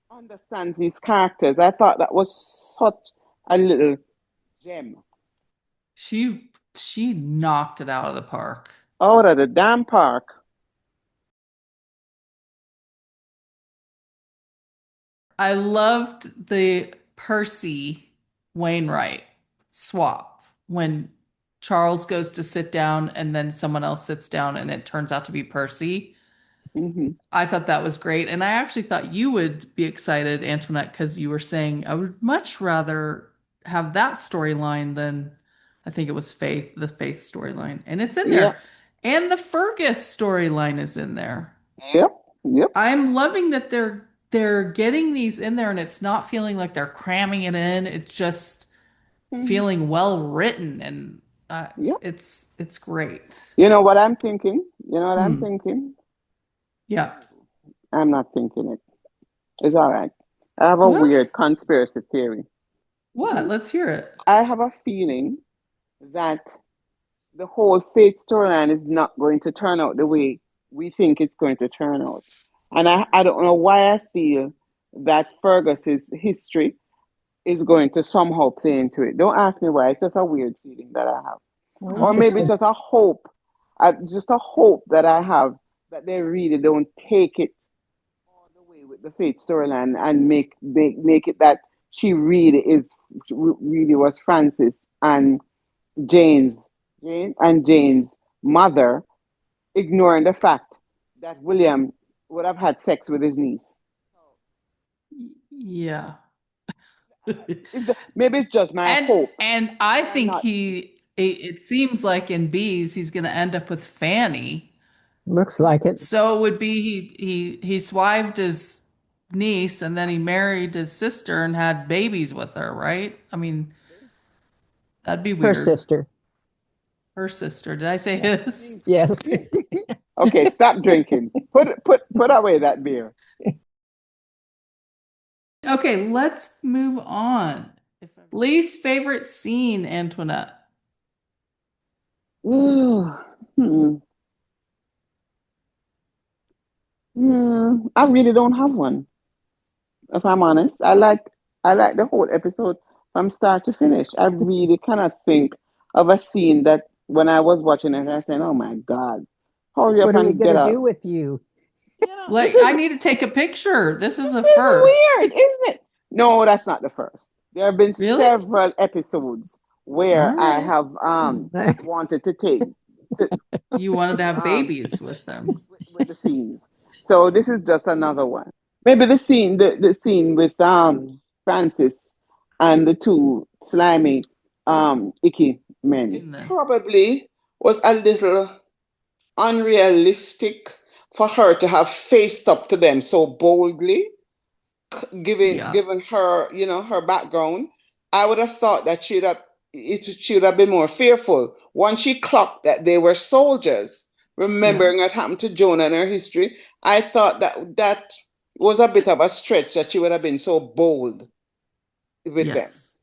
understands these characters. I thought that was such a little gem She knocked it out of the park. out of the damn park. I loved the Percy Wainwright swap when Charles goes to sit down and then someone else sits down and it turns out to be Percy. Hmm. I thought that was great. And I actually thought you would be excited, Antoinette, because you were saying I would much rather have that storyline than I think it was the Faith storyline. And it's in Yeah, there. And the Fergus storyline is in there. yep, yep. I'm loving that they're getting these in there and it's not feeling like they're cramming it in. It's just Hmm. feeling well written and Yep. it's great. You know what I'm thinking? You know what I'm Hmm. thinking? Yeah. I'm not thinking it. It's all right. I have a Well, weird conspiracy theory. what? Mhm. Let's hear it. I have a feeling that the whole fate storyline is not going to turn out the way we think it's going to turn out. And I don't know why I feel that Fergus's history is going to somehow play into it. Don't ask me why. It's just a weird feeling that I have. Oh, Or maybe Okay. interesting. just a hope that I have that they really don't take it all the way with the Fate storyline and make it that she really was Francis and Jane's Jane's mother, ignoring the fact that William would have had sex with his niece. Yeah. Maybe it's just my And hope, and I and I'm think not. it seems like in Bees he's going to end up with Fanny. Looks like it. So it would be he swived his niece and then he married his sister and had babies with her, right? I mean, that'd be Her weird. sister. Her sister. Did I say Yeah. his? Yes. Okay, stop drinking. Put away that beer. Okay, let's move on. Least favorite scene, Antoinette. Ooh, I really don't have one. If I'm honest, I like the whole episode from start to finish. I really cannot think of a scene that when I was watching it, I said, "Oh my God, hurry up What are we and going get to up." do with you? This Like, I is need to take a picture. This is this a is first. weird, isn't it? No, that's not the first. There have been Really? several episodes All where I right. have wanted to take to, You wanted to have um babies with them. with the scenes. So this is just another one. Maybe the scene with Francis and the two slimy icky men Seen that. probably was a little unrealistic for her to have faced up to them so boldly, Yeah. given her, her background. I would have thought that she would have been more fearful. Once she clocked that they were soldiers, Yeah. remembering what happened to Jonah in her history, I thought that was a bit of a stretch that she would have been so bold with them. Yes.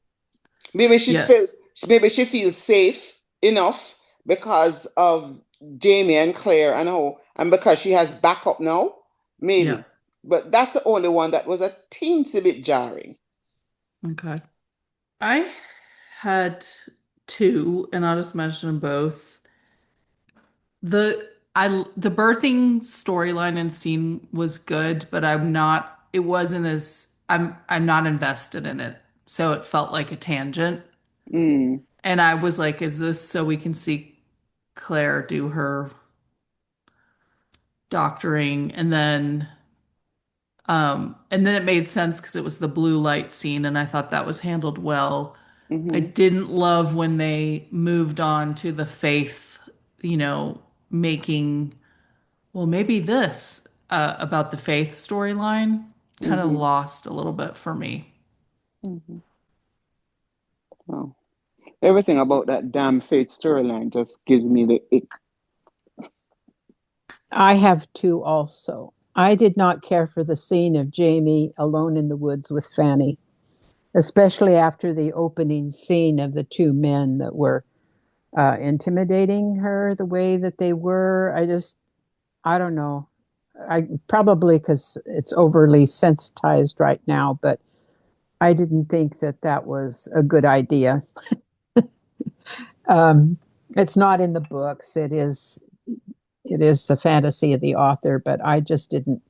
Maybe she feel Yes. maybe she feels safe enough because of Jamie and Claire and because she has backup now. Yeah. Maybe. But that's the only one that was a teensy bit jarring. Okay. I had two, and I'll just mention them both. The birthing storyline and scene was good, but it wasn't as I'm not invested in it. So it felt like a tangent. Mm. And I was like, is this so we can see Claire do her doctoring? And then it made sense because it was the blue light scene, and I thought that was handled well. I Mm-hmm. didn't love when they moved on to the faith, you know, making, well, maybe this about the faith storyline kind of Mm-hmm. lost a little bit for me. Mm-hmm. Oh. Everything about that damn Fate storyline just gives me the ick. I have two also. I did not care for the scene of Jamie alone in the woods with Fanny, especially after the opening scene of the two men that were intimidating her the way that they were. I don't know. I probably because it's overly sensitized right now, but I didn't think that that was a good idea. Um, it's not in the books. It is the fantasy of the author, but I just didn't.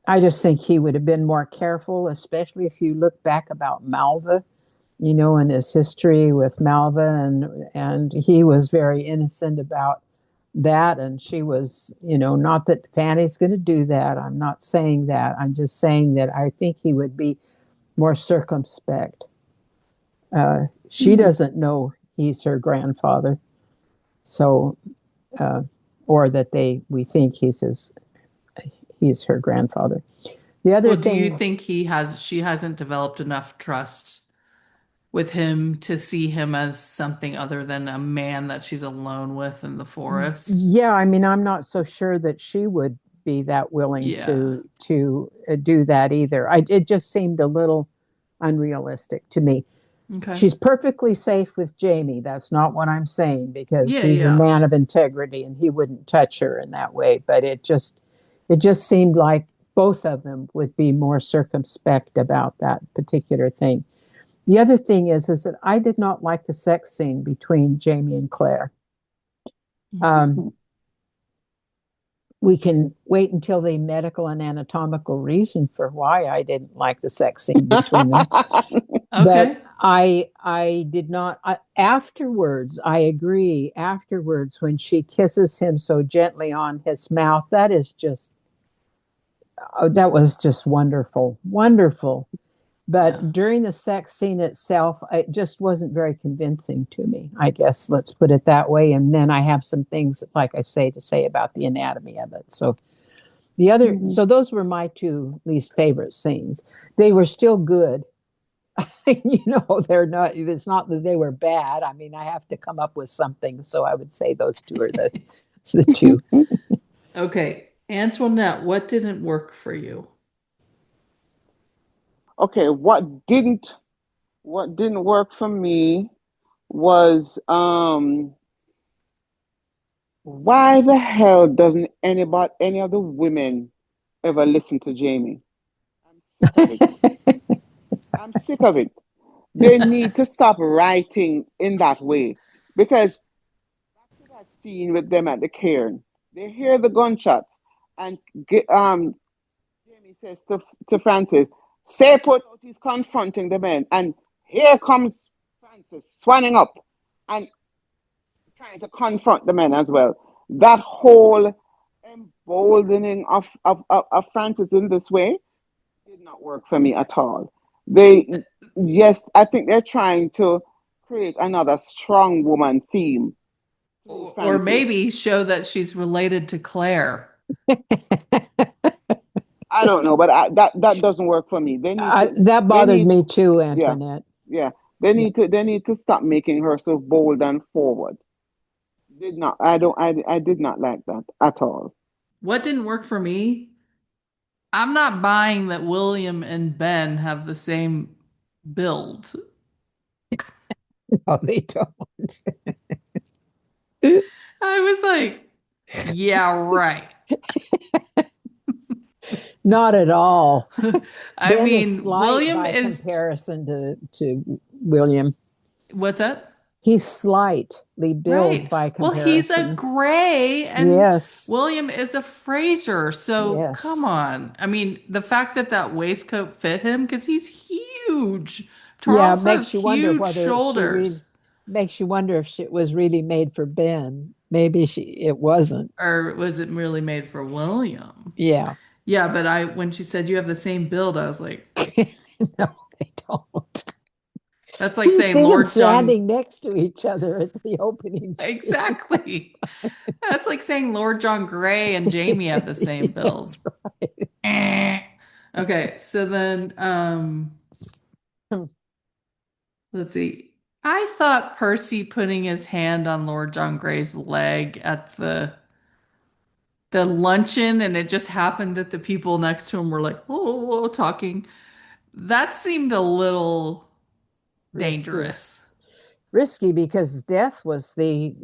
I just think he would have been more careful, especially if you look back about Malva, and his history with Malva, and he was very innocent about that, and she was, not that Fanny's going to do that. I'm not saying that. I'm just saying that I think he would be more circumspect. She Hmm. doesn't know he's her grandfather, so uh, or that we think he's her grandfather. The other Well, do you thing, think she hasn't developed enough trust with him to see him as something other than a man that she's alone with in the forest? yeah, I mean, I'm not so sure that she would be that willing Yeah. to do that either. It just seemed a little unrealistic to me. Okay. She's perfectly safe with Jamie. That's not what I'm saying because Yeah, he's a yeah. man of integrity and he wouldn't touch her in that way. But it just seemed like both of them would be more circumspect about that particular thing. The other thing is that I did not like the sex scene between Jamie and Claire. Um, Hmm. we can wait until the medical and anatomical reason for why I didn't like the sex scene between them. But Okay. I did not. Afterwards, I agree. Afterwards, when she kisses him so gently on his mouth, that was just wonderful, wonderful. Yeah. But during the sex scene itself, it just wasn't very convincing to me. I guess let's put it that way. And then I have some things, like I say, to say about the anatomy of it. Hmm. So those were my two least favorite scenes. They were still good. They're not. It's not that they were bad. I mean, I have to come up with something. So I would say those two are the two. Okay. Antoinette, what didn't work for you? Okay, what didn't work for me was why the hell doesn't any of the women ever listen to Jamie? I'm sick of it. I'm sick of it. They need to stop writing in that way because back to that scene with them at the cairn. They hear the gunshots and Jamie says to Francis, "Say put out." He's confronting the men, and here comes Francis swanning up and trying to confront the men as well. That whole emboldening of Francis in this way did not work for me at all. They, yes, I think they're trying to create another strong woman theme through Or Francis. maybe show that she's related to Claire. I don't know, but that doesn't work for me. That they bothered need, me too, yeah, Antoinette. yeah. Yeah. They need to stop making her so bold and forward. Did not, I did not like that at all. What didn't work for me? I'm not buying that William and Ben have the same build. No, they don't. I was like, yeah, right. Not at all. I Ben is mean, slight William by is, comparison to William. what's that? He's slightly built Right. by Well, he's a comparison. gray and Yes, William is a Fraser. So come yes. on. I mean, the fact that that waistcoat fit him, because he's huge. Yeah, Charles has makes you wonder huge whether she really shoulders. makes you wonder if it was really made for Ben. Maybe it wasn't. Or was it really made for William? Yeah. Yeah, but when she said you have the same build, I was like, No, they don't. that's like We saying see them Lord John. standing next to each other at the opening scene last Exactly. That's like saying Lord John Grey and Jamie have the same time. build. That's right. Eh. Okay, so then let's see. I thought Percy putting his hand on Lord John Grey's leg at the luncheon, and it just happened that the people next to him were like, oh, talking. That seemed a little Risky. dangerous. Risky because death was the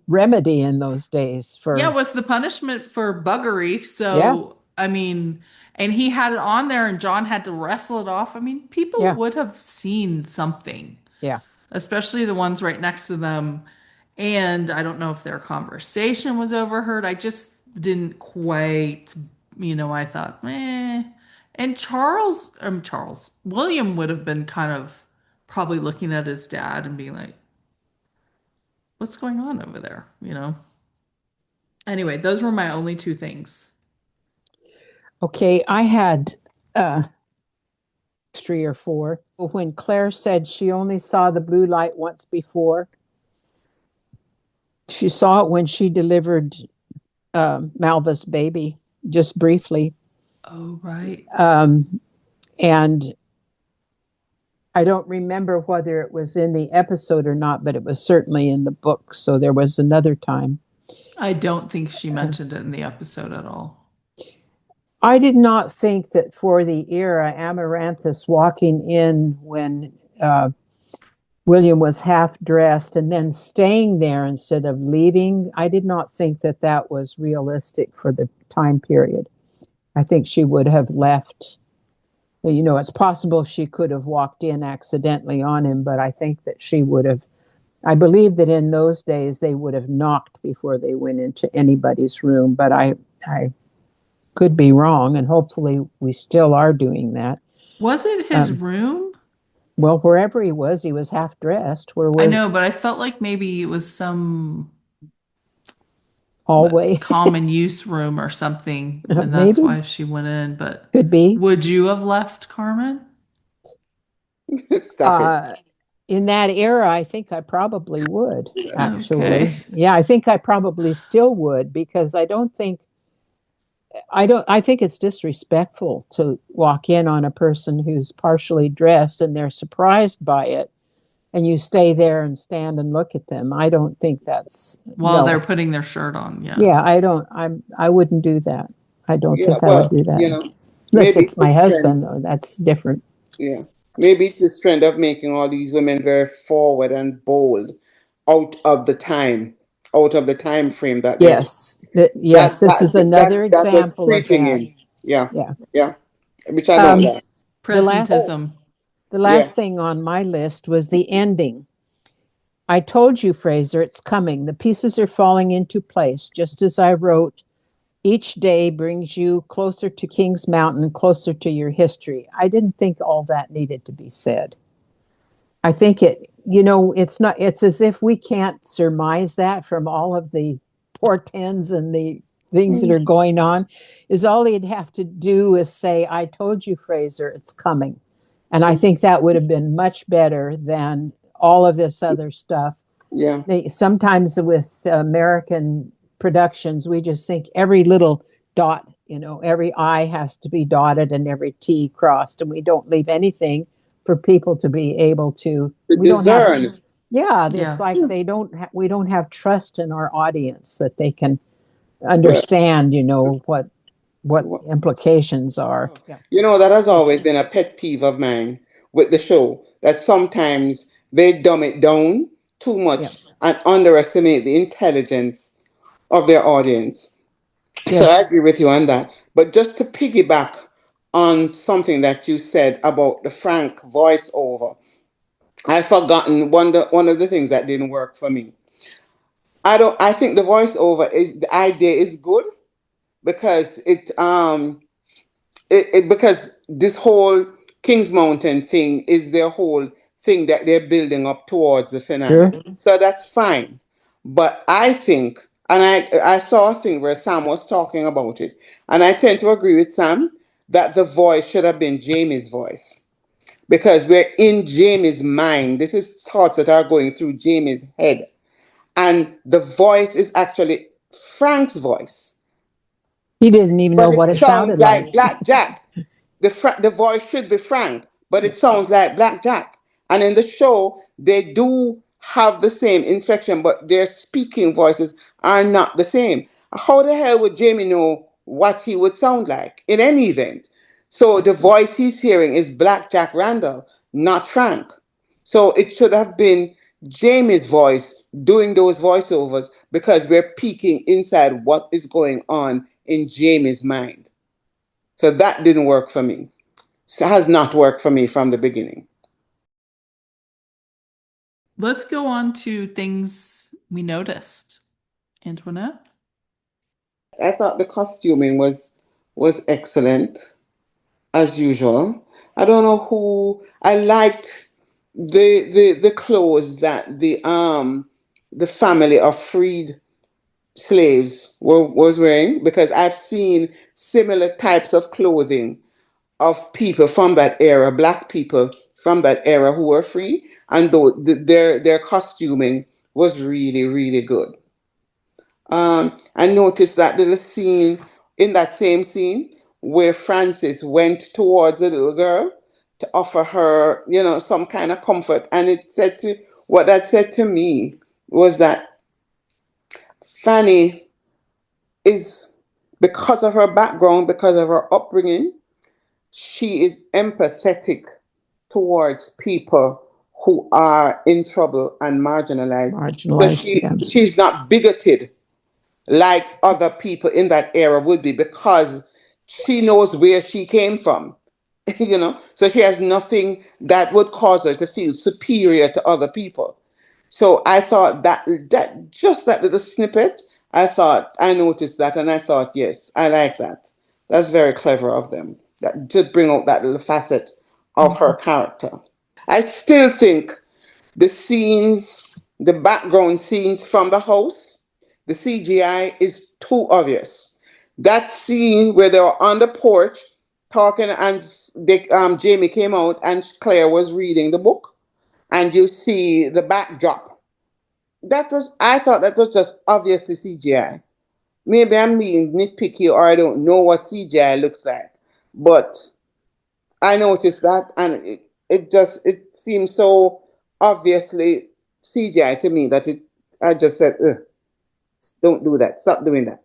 remedy in those days Yeah, it for was the punishment for buggery. So, yes. I mean, and he had it on there and John had to wrestle it off. I mean, people Yeah. would have seen something, Yeah. especially the ones right next to them. And I don't know if their conversation was overheard. I just didn't quite, I thought, eh. And William would have been kind of probably looking at his dad and being like, what's going on over there? Anyway, those were my only two things. Okay, I had 3 or 4. When Claire said she only saw the blue light once before, she saw it when she delivered Malva's baby, just briefly. Oh, right. Um, and I don't remember whether it was in the episode or not, but it was certainly in the book. So there was another time. I don't think she Uh, mentioned it in the episode at all. I did not think that for the era, Amaranthus walking in when William was half dressed and then staying there instead of leaving, I did not think that that was realistic for the time period. I think she would have left. It's possible she could have walked in accidentally on him, but I think that she would have. I believe that in those days they would have knocked before they went into anybody's room, but I could be wrong, and hopefully we still are doing that. Was it his Um, room? well, wherever he was half dressed. Where I was know, but I felt like maybe it was some hallway? common use room or something, and that's Maybe why she went in. But could be. would you have left, Carmen? Stop it. Uh, in that era, I think I probably would Okay. actually. Yeah, I think I probably still would because I think it's disrespectful to walk in on a person who's partially dressed and they're surprised by it and you stay there and stand and look at them. I don't think that's While they're no. putting their shirt on, yeah. Yeah, I wouldn't do that. I don't Yeah, think I would well, do that. Unless maybe it's it's my this trend. husband, though, that's different. Yeah. Maybe it's this trend of making all these women very forward and bold out of the time, out of the time frame that they're Yes. Yes, that this is another that was example of creeping that. in. Yeah. Yeah. Yeah. Which I don't Um, like. the last Oh, Presentism. the yeah. last thing on my list was the ending. I told you, Fraser, it's coming. The pieces are falling into place, just as I wrote. Each day brings you closer to Kings Mountain, closer to your history. I didn't think all that needed to be said. I think it's not, it's as if we can't surmise that from all of the portends and the things that Mm, are going on. Is all he'd have to do is say, I told you, Fraser, it's coming. And I mm, think that would have been much better than all of this other stuff. yeah. Sometimes with American productions, we just think every little dot, every I has to be dotted and every T crossed, and we don't leave anything for people to be able to. To We don't have, discern. yeah, it's Yeah. like we don't have trust in our audience that they can Well, understand, what implications are. Yeah. that has always been a pet peeve of mine with the show, that sometimes they dumb it down too Yeah. much and underestimate the intelligence of their audience. So I Yes. agree with you on that. But just to piggyback on something that you said about the Frank voiceover, I've forgotten one of the things that didn't work for me. I think the voiceover is the idea is good because because this whole Kings Mountain thing is their whole thing that they're building up towards the finale. Sure. So that's fine. But I think, and I saw a thing where Sam was talking about it, and I tend to agree with Sam that the voice should have been Jamie's voice because we're in Jamie's mind. This is thoughts that are going through Jamie's head. And the voice is actually Frank's voice, He didn't even know but it what it sounds sounded like. like Black Jack. The voice should be Frank, but it sounds like Black Jack. And in the show, they do have the same inflection, but their speaking voices are not the same. How the hell would Jamie know what he would sound like in any event? So the voice he's hearing is Black Jack Randall, not Frank. So it should have been Jamie's voice doing those voiceovers because we're peeking inside what is going on in Jamie's mind. So that didn't work for me. It has not worked for me from the beginning. Let's go on to things we noticed. Antoinette? I thought the costuming was excellent as usual. I don't know who I liked the clothes that the family of freed slaves was wearing because I've seen similar types of clothing of people from that era, black people from that era who were free, and though their costuming was really really good. I noticed that little scene in that same scene where Francis went towards the little girl to offer her, some kind of comfort, and it said to what that said to me was that Fanny is because of her background, because of her upbringing, she is empathetic towards people who are in trouble and marginalized. So Marginalized, yeah. she's not bigoted like other people in that era would be because she knows where she came from. So she has nothing that would cause her to feel superior to other people. So I thought that just that little snippet, I noticed that and I thought, yes, I like that. That's very clever of them. That just bring out that little facet of her Mhm. character. I still think the background scenes from the house, the CGI is too obvious. That scene where they were on the porch talking and Jamie came out and Claire was reading the book and you see the backdrop. I thought that was just obviously CGI. Maybe I'm being nitpicky or I don't know what CGI looks like, but I noticed that and it seems so obviously CGI to me that I just said, ugh, don't do that. Stop doing that.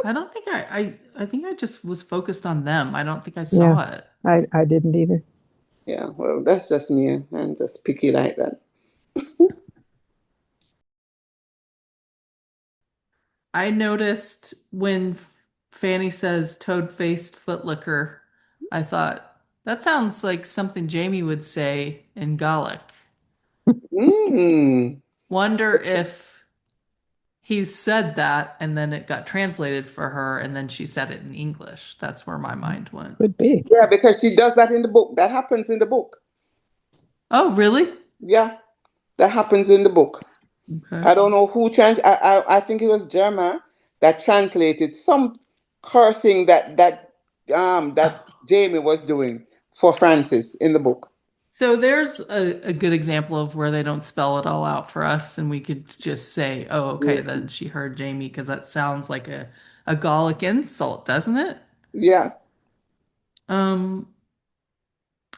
I don't think I think I just was focused on them. I don't think I Yeah, saw it. I didn't either. Yeah, well, that's just me. I'm just picky like that. I noticed when Fanny says toad-faced footlicker, I thought that sounds like something Jamie would say in Gaelic. Mm. Wonder if he said that and then it got translated for her and then she said it in English. That's where my mind went. Could be. Yeah, because she does that in the book. That happens in the book. Oh, really? Yeah, that happens in the book. Okay. I don't know who I think it was German that translated some cursing that Jamie was doing for Francis in the book. So there's a good example of where they don't spell it all out for us, and we could just say, oh, okay, Yeah. then she heard Jamie, because that sounds like a Gallic insult, doesn't it? Yeah. Um,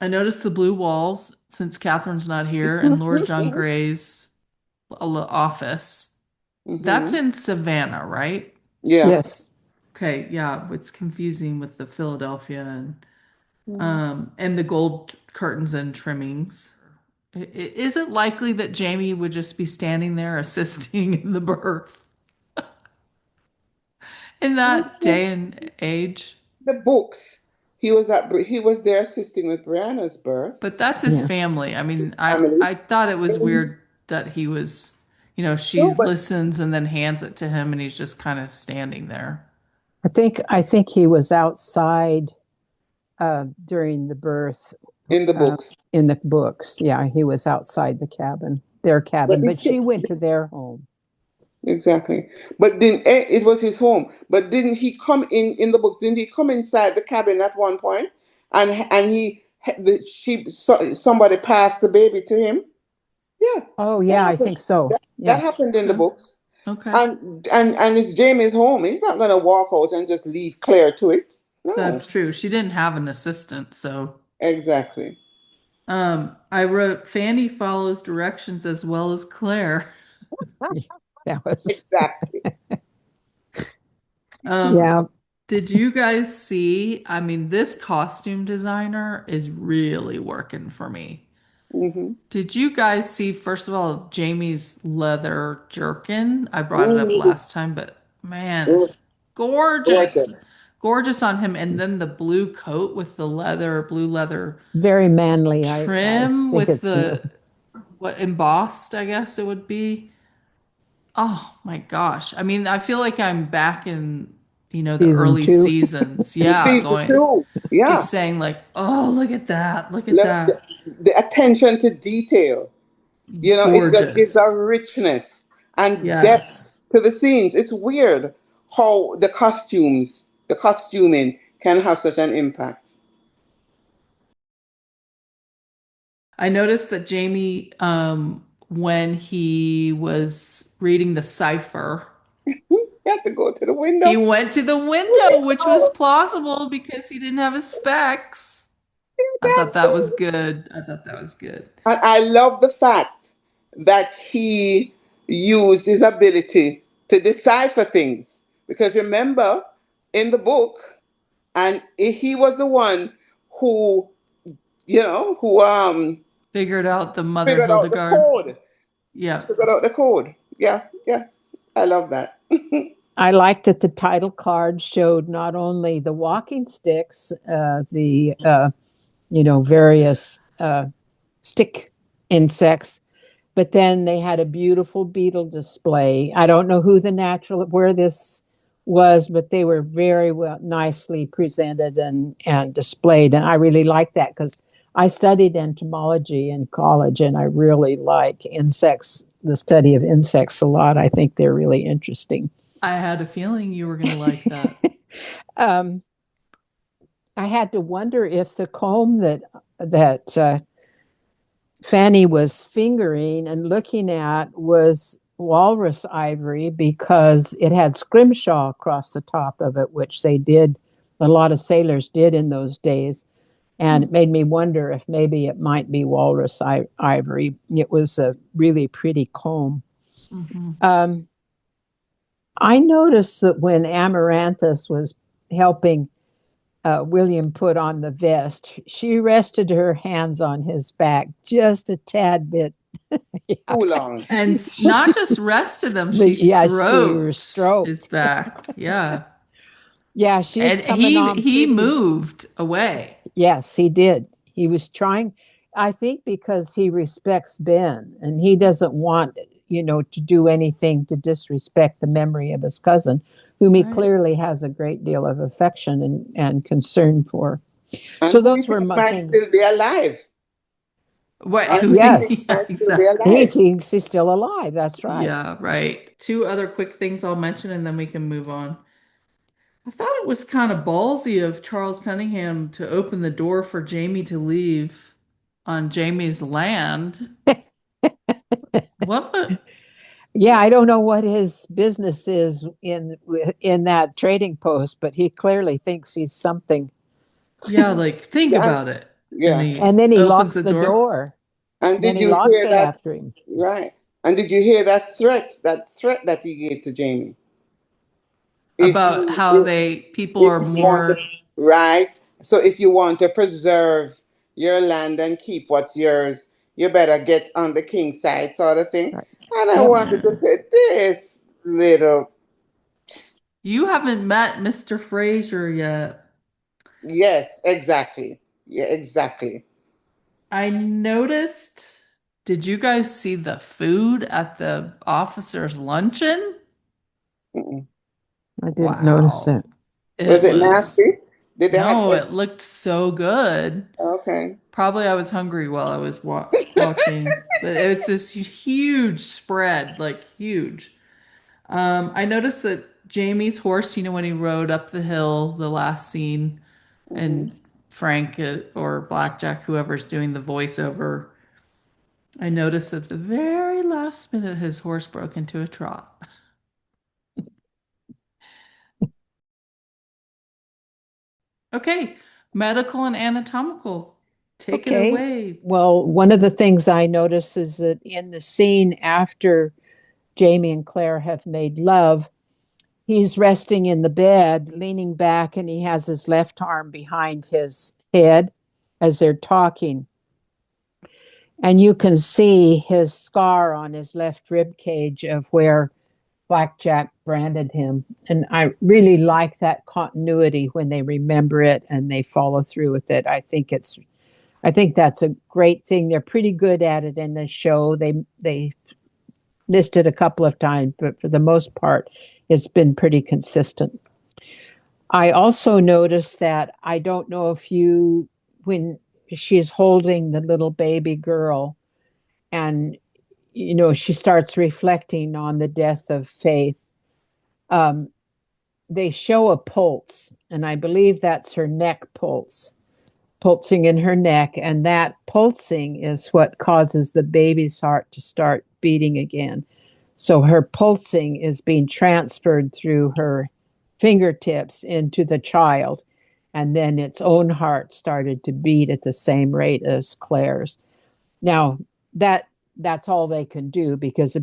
I noticed the blue walls since Catherine's not here, and Lord John Gray's office. That's Hmm. in Savannah, right? Yeah. Yes. Okay, yeah, it's confusing with the Philadelphia and the gold curtains and trimmings. Is it likely that Jamie would just be standing there assisting in the birth in that day and age? The books. He was there assisting with Brianna's birth. But that's his Yeah. family. I mean, His I family. I thought it was Mhm. weird that he was, she No, but listens and then hands it to him and he's just kind of standing there. I think he was outside during the birth in the uh, books. in the books. Yeah, he was outside their But cabin, but it's, she went to their home. exactly. But didn't it was his home? But didn't he come in the book? Didn't he come inside the cabin at one point? And somebody passed the baby to him. Yeah, Oh, that yeah, I happened. think so. That Yeah. happened in the Okay. books. Okay. And it's Jamie's home. He's not gonna walk out and just leave Claire to it. No, That's true. She didn't have an assistant, so exactly. I wrote Fanny follows directions as well as Claire. That was, Exactly. Um, yeah. did you guys see? I mean, this costume designer is really working for me. Mm-hmm. Did you guys see, first of all, Jamie's leather jerkin? I brought it up Mm-hmm. last time, but man, it's gorgeous. Gorgeous. Gorgeous on him. And then the blue coat with the blue leather Very manly. I trim think with it's new. the what embossed, I guess it would be. Oh my gosh. I mean, I feel like I'm back in, the Season early two. seasons. You Yeah, see the going, two. just Yeah. saying like, oh, look at that. Look at Look, that. the attention to detail. It just gives a Gorgeous. richness and depth Yes. to the scenes. It's weird how the costuming can have such an impact. I noticed that Jamie, when he was reading the cipher, You have to go to the he window. went to the window, which was plausible because he didn't have his specs. I thought that was good. I thought that was good. And I love the fact that he used his ability to decipher things. Because remember, in the book, and he was the one who, who Figured out the Mother figured out the Hildegard. code. Yeah. Figured out the code. Yeah, yeah. I love that. I like that the title card showed not only the walking sticks, the various stick insects, but then they had a beautiful beetle display. I don't know where this was, but they were very well nicely presented and displayed, and I really like that because I studied entomology in college, and I really like insects, the study of insects a lot. I think they're really interesting. I had a feeling you were going to like that. um, I had to wonder if the comb that Fanny was fingering and looking at was walrus ivory because it had scrimshaw across the top of it, which a lot of sailors did in those days. And it made me wonder if maybe it might be walrus ivory. It was a really pretty comb. Mm-hmm. Um, I noticed that when Amaranthus was helping William put on the vest, she rested her hands on his back just a tad bit. Yeah. Too long. And not just rested them, she Yeah, she was stroked his stroked. back. Yeah. Yeah, she's And coming he on he pretty. moved away. Yes, he did. He was trying, I think, because he respects Ben and he doesn't want, to do anything to disrespect the memory of his cousin, whom he Right. clearly has a great deal of affection and concern for. And So who he those were thinks my might things. still be alive. What And who who he thinks Yes, yeah, might still be exactly. he alive. thinks he's still alive. That's right. Yeah, right. Two other quick things I'll mention and then we can move on. I thought it was kind of ballsy of Charles Cunningham to open the door for Jamie to leave on Jamie's land. What? Yeah, I don't know what his business is in that trading post, but he clearly thinks he's something. Yeah, like think Yeah, about it. And yeah. he And then he opens locks the the door door. And Then did he you locks hear it that? after him. Right. And did you hear that threat? That threat that he gave to Jamie. If about you how if, they people if are you want to, more right. So if you want to preserve your land and keep what's yours, you better get on the king's side, sort of thing. Right. And I Yep. wanted to say this little, you haven't met Mr. Fraser yet. yes, exactly. Yeah, exactly. I noticed, did you guys see the food at the officers' luncheon? Mm-mm. I didn't notice Wow. it. Was It it was, nasty? Did they have no, it looked so good. okay. Probably I was hungry while I was watching, but it was this huge spread, like huge. I noticed that Jamie's horse, when he rode up the hill, the last scene, Hmm. and Frank or Blackjack, whoever's doing the voiceover, I noticed at the very last minute his horse broke into a trot. Okay, medical and anatomical. Take it Okay. away. Well, one of the things I notice is that in the scene after Jamie and Claire have made love, he's resting in the bed, leaning back, and he has his left arm behind his head as they're talking. And you can see his scar on his left rib cage of where Blackjack branded him. And I really like that continuity when they remember it and they follow through with it. I think that's a great thing. They're pretty good at it in this show. They missed it a couple of times, but for the most part, it's been pretty consistent. I also noticed that I don't know if you, when she's holding the little baby girl and, she starts reflecting on the death of Faith, um, they show a pulse, and I believe that's her neck pulse, pulsing in her neck. And that pulsing is what causes the baby's heart to start beating again. So her pulsing is being transferred through her fingertips into the child. And then its own heart started to beat at the same rate as Claire's. Now, that's all they can do because a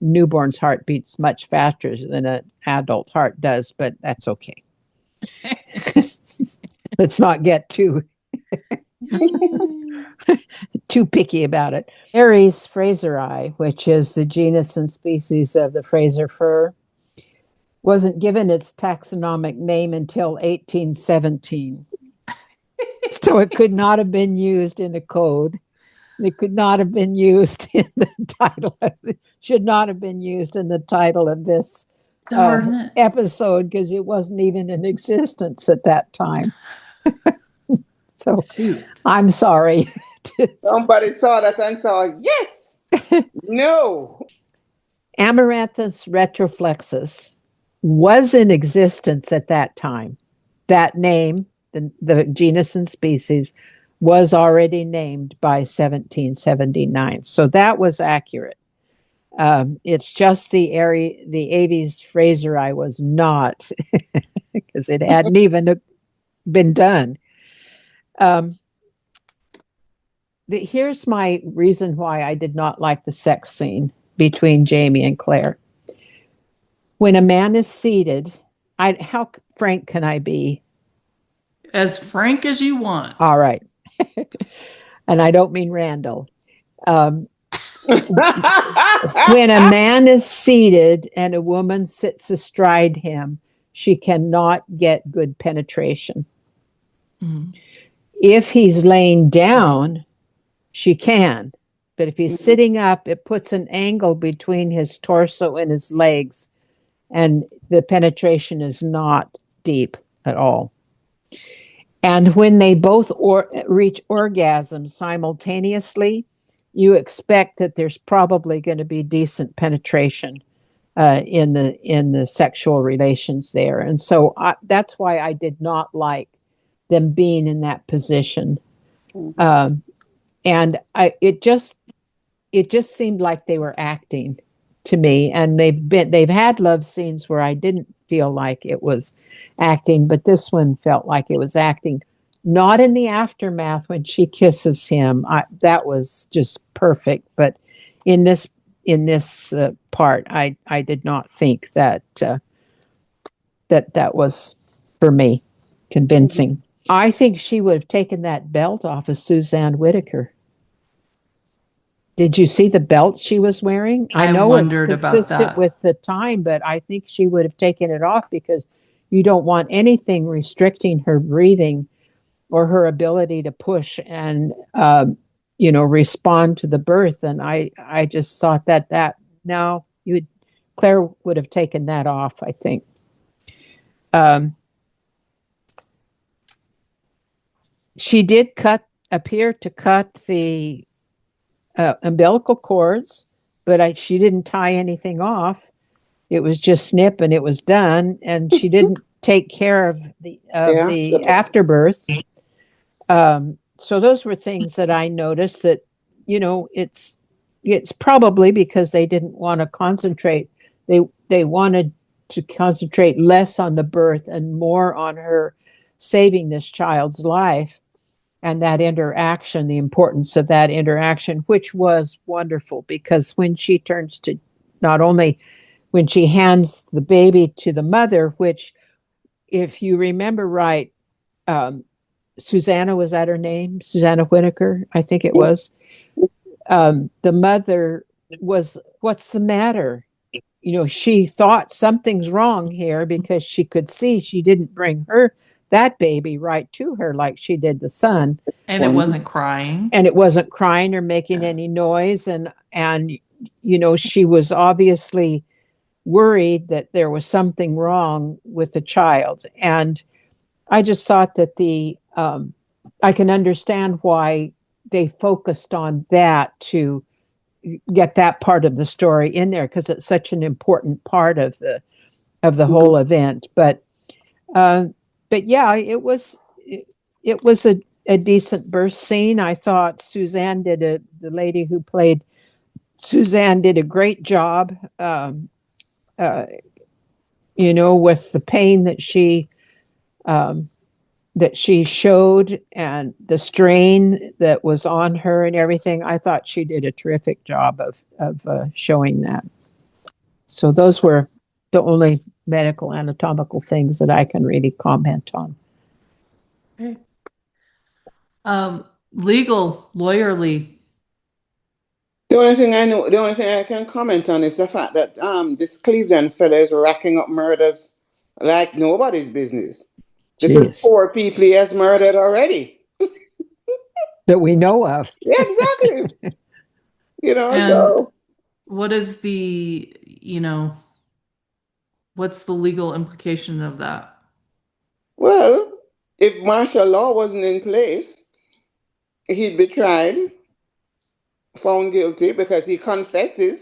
newborn's heart beats much faster than an adult heart does, but that's okay. Let's not get too picky about it. Aries fraseri, which is the genus and species of the Fraser fir, wasn't given its taxonomic name until 1817. So it could not have been used in a code. It could not have been used in the title. Should not have been used in the title of this Darn it. episode because it wasn't even in existence at that time. So Shoot. I'm sorry. Somebody saw that and saw, yes, no. Amaranthus retroflexus was in existence at that time. That name, the genus and species, was already named by 1779. So that was accurate. It's just the Abies fraseri was not, because it hadn't even been done. Here's my reason why I did not like the sex scene between Jamie and Claire. When a man is seated, how frank can I be? As frank as you want. All right. And I don't mean Randall. When a man is seated and a woman sits astride him, she cannot get good penetration. Mm. If he's laying down, she can. But if he's sitting up, it puts an angle between his torso and his legs, and the penetration is not deep at all. And when they both reach orgasm simultaneously, you expect that there's probably going to be decent penetration in the sexual relations there. And so that's why I did not like them being in that position. And it just seemed like they were acting to me. And they've had love scenes where I didn't feel like it was acting, but this one felt like it was acting. Not in the aftermath when she kisses him. That was just perfect. But in this part, I did not think that that was, for me, convincing. I think she would have taken that belt off of Suzanne Whitaker. Did you see the belt she was wearing? I know it's wondered about consistent that. with the time, but I think she would have taken it off because you don't want anything restricting her breathing or her ability to push and respond to the birth. And I just thought that no, Claire would have taken that off, I think. Um, she did appear to cut the umbilical cords, but she didn't tie anything off. It was just snip and it was done, and she didn't take care of Yeah. the afterbirth. So those were things that I noticed that, it's probably because they didn't want to concentrate. They wanted to concentrate less on the birth and more on her saving this child's life, and that interaction, the importance of that interaction, which was wonderful because when she turns to, not only when she hands the baby to the mother, which, if you remember right, um, Susanna, was that her name? Susanna Whitaker, I think it was. The mother was, "What's the matter?" She thought something's wrong here because she could see she didn't bring that baby right to her like she did the son, And it One. wasn't crying. and it wasn't crying or making Yeah. any noise, and she was obviously worried that there was something wrong with the child. And I just thought that I can understand why they focused on that to get that part of the story in there because it's such an important part of the whole event. Uh, but yeah, it was a decent birth scene. I thought the lady who played Suzanne did a great job. Uh, with the pain um, that she showed and the strain that was on her and everything. I thought she did a terrific job of showing that. So those were the only medical anatomical things that I can really comment on. Okay. Legal, lawyerly. The only thing I can comment on is the fact that this Cleveland fella is racking up murders like nobody's business. This is Jeez. 4 people he has murdered already. That we know of. Yeah, exactly. And So what is what's the legal implication of that? well, if martial law wasn't in place, he'd be tried, found guilty because he confesses.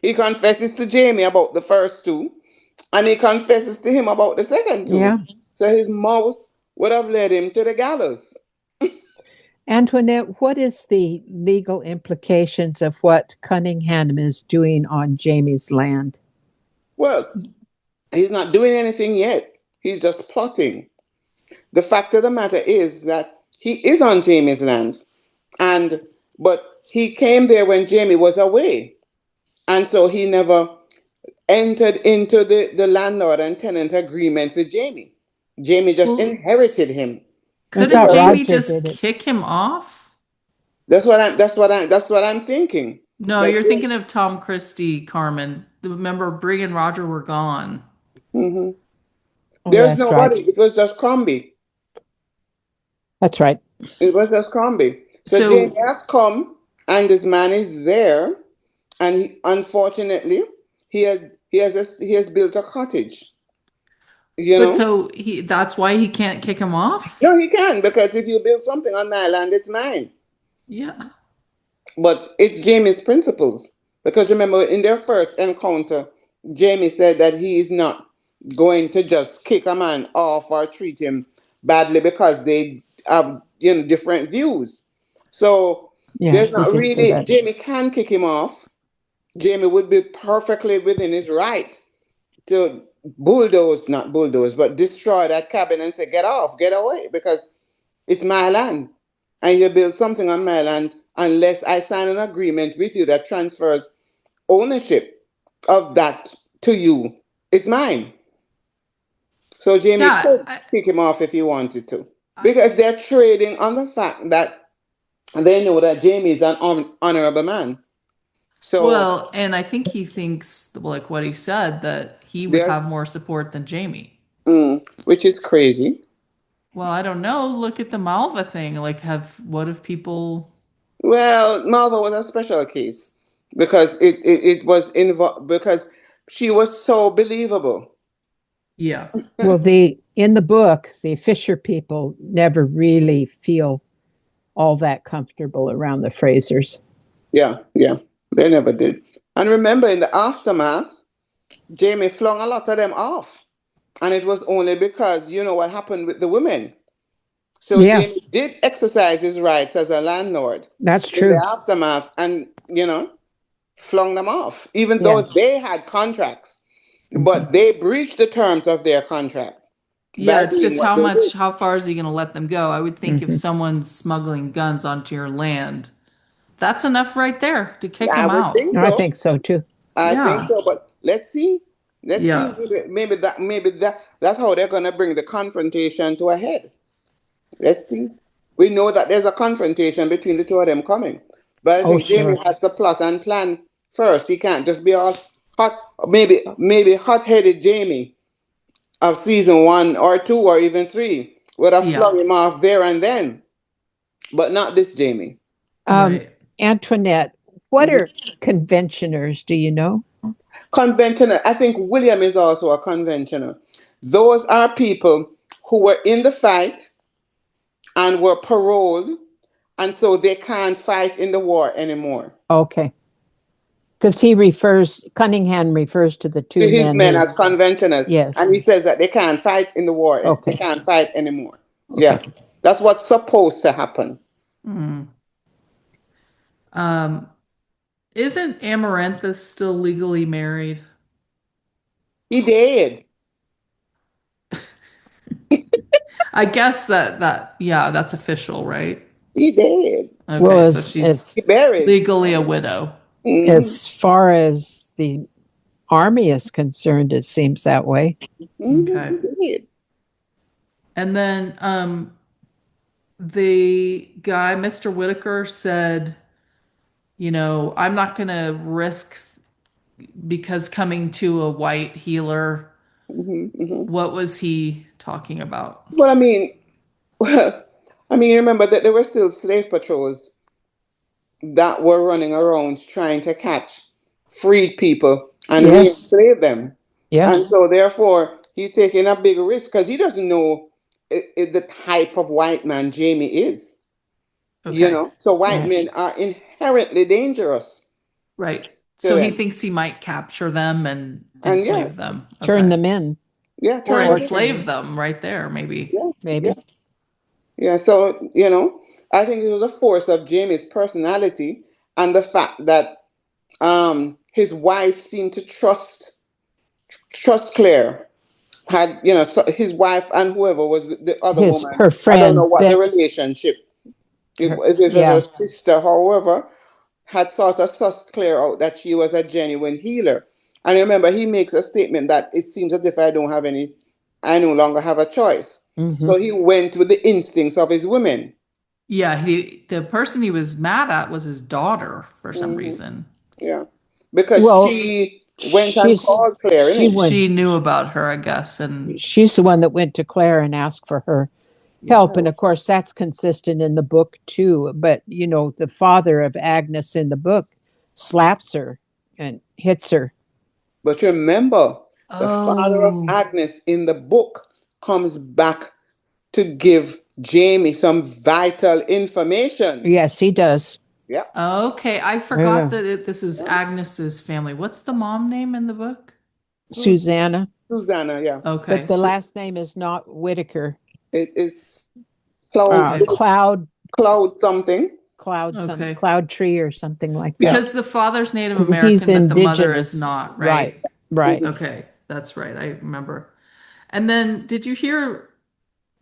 He confesses to Jamie about the first two, and he confesses to him about the second two. Yeah. So his mouth would have led him to the gallows. Antoinette, what is the legal implications of what Cunningham is doing on Jamie's land? Well, he's not doing anything yet. He's just plotting. The fact of the matter is that he is on Jamie's land, and but he came there when Jamie was away, and so he never entered into the landlord and tenant agreement with Jamie. Jamie just Well, inherited him. I couldn't thought So Jamie Roger just did it. kick him off? that's what I'm thinking. No, That you're thinking of Tom Christie, Carmen. Remember, Bree and Roger were gone. hmm Oh, there's that's right. nobody. It was just Crombie. That's right. It was just Crombie. So Jamie So, has come, and this man is there, and unfortunately, he has built a cottage. You but know, so that's why he can't kick him off? no, he can because if you build something on my land, it's mine. Yeah. But it's Jamie's principles. Because remember, in their first encounter, Jamie said that he is not going to just kick a man off or treat him badly because they have different views. So Yeah, there's he not did say really that. Jamie can kick him off. Jamie would be perfectly within his right to bulldoze, not bulldoze, but destroy that cabin and say, get off, get away, because it's my land. And you build something on my land unless I sign an agreement with you that transfers ownership of that to you. It's mine. So Jamie Yeah. could kick him off if he wanted to. I, Because they're trading on the fact that they know that Jamie is an honorable man. So well, and I think he thinks, like what he said, that he would there's, have more support than Jamie. which is crazy. Well, I don't know. Look at the Malva thing. What if people, Well, Malva was a special case because it was involved because she was so believable. Yeah. Well, the in the book, the Fisher people never really feel all that comfortable around the Frasers. Yeah, yeah. They never did. And remember, in the aftermath, Jamie flung a lot of them off. And it was only because you know what happened with the women. So Yeah, Jamie did exercise his rights as a landlord that's in the true. aftermath and, flung them off, even Yeah. though they had contracts. Hmm. But they breached the terms of their contract Yeah, by it's doing just what they did. how far is he going to let them go? I would think if Hmm. someone's smuggling guns onto your land, that's enough right there to kick I them would out. think I so. think so too. I think Yeah. so. But let's see. Let's see. Yeah. Maybe that's how they're gonna bring the confrontation to a head. Let's see. We know that there's a confrontation between the two of them coming. But I Oh, think Jamie sure. has to plot and plan first. He can't just be all hot, maybe hot-headed Jamie of season 1 or 2 or even 3 would have Yeah. flung him off there and then, but not this Jamie. Um, Right. Antoinette, what Mhm. are conventioners? Do you know? Conventional. I think William is also a conventional. Those are people who were in the fight and were paroled, and so they can't fight in the war anymore. Okay. Because he refers, Cunningham refers to the To two his men men who, as conventionals, and yes. he says that they can't fight in the war. They Okay. can't fight anymore. Okay. Yeah, that's what's supposed to happen. Mm. Um, isn't Amaranthus still legally married? He did. I guess that yeah, that's official, right? He did. Well, Okay, so she's He buried. legally a as widow. Hmm. as far as the army is concerned, it seems that way. Okay. He did. And then the guy, Mr. Whitaker, said, I'm not going to risk because coming to a white healer. Hmm. What was he talking about? Well, remember that there were still slave patrols that were running around trying to catch freed people and Yes. re-enslave them. And Yes. so, therefore, he's taking a big risk because he doesn't know the type of white man Jamie is. Okay. So white Right. men are inherently dangerous Right. to So he them. thinks he might capture them and And yeah, enslave them. Turn Okay. them in. yeah, Or turn them in. Torture enslave them. them right there, maybe. Yeah, yeah, Maybe. yeah. So, I think it was a force of Jamie's personality and the fact that his wife seemed to trust Claire. Had so his wife and whoever was with the other His woman. her I don't know friend what the Beck. relationship. Her, If it was yeah. her sister, however, had sort of sussed Claire out that she was a genuine healer. And remember, he makes a statement that it seems as if I no longer have a choice. Hmm. So he went with the instincts of his women. Yeah, the person he was mad at was his daughter for some Hmm. reason. Yeah, because Well, she went and she's called Claire, she innit? went. She knew about her, I guess, and She's the one that went to Claire and asked for her Yeah. help, and of course that's consistent in the book too. But the father of Agnes in the book slaps her and hits her. But remember, the father of oh, Agnes in the book comes back to give Jamie some vital information. Yes, he does. Yeah, okay. I forgot Yeah. that this was yeah. Agnes's family. What's the mom name in the book? Susanna, Susanna, yeah. Okay, but the so last name is not Whitaker. It is cloud, okay, cloud something. okay. Cloud Tree or something like that. Yeah. Because the father's Native Because he's American, but the mother is indigenous. not, Right. right? Right. Mhm. Okay, that's right. I remember. And then did you hear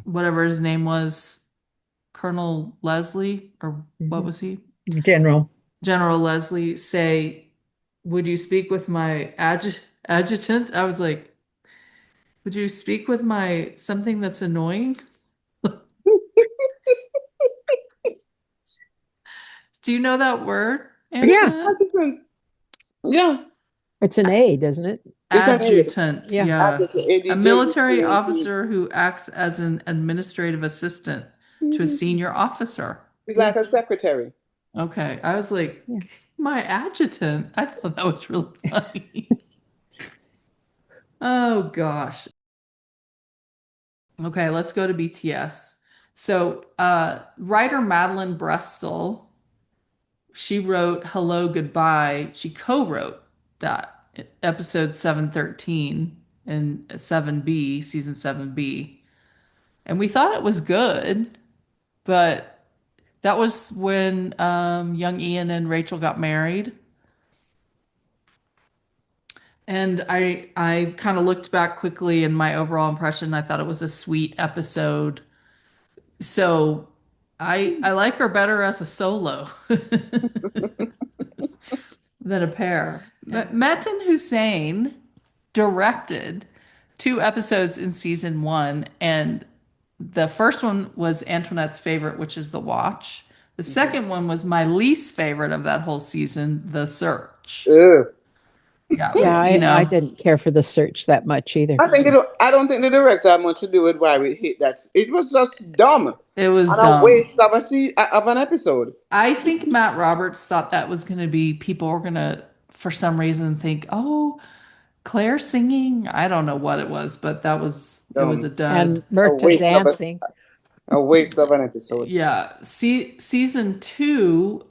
whatever his name was, Colonel Leslie, or what Mhm. was he? General. General Leslie say, "Would you speak with my adjutant?" I was like, "Would you speak with my something that's annoying?" Do you know that word, Yeah. Antoinette? Adjutant. Yeah. It's an A, doesn't it? It's an A. Adjutant, Yeah. yeah. Adjutant. A military ADJUTANT. officer who acts as an administrative assistant to a Mhm. senior officer. He's Yeah. like a secretary. Okay, I was like, Yeah. my adjutant. I thought that was really funny. Oh gosh. Okay, let's go to BTS. So, writer Madeline Brestol, she wrote Hello Goodbye. She co-wrote that episode 713 and 7B, season 7B. And we thought it was good, but that was when young Ian and Rachel got married. And I kind of looked back quickly and my overall impression, I thought it was a sweet episode. So I like her better as a solo than a pair. Metin Hussein directed two episodes in season one, and the first one was Antoinette's favorite, which is The Watch. The Mhm. second one was my least favorite of that whole season, The Search. Ugh. Yeah, Yeah, you I know, didn't care for the search that much either. I don't think the director had much to do with why we hit that. It was just dumb it was and a dumb. waste of of an episode. I think Matt Roberts thought that was going to be people were going to, for some reason, think, oh, Claire singing. I don't know what it was, but it was a Dumb. dud. And A Murta waste of dancing. a waste of an episode. Yeah. Season two,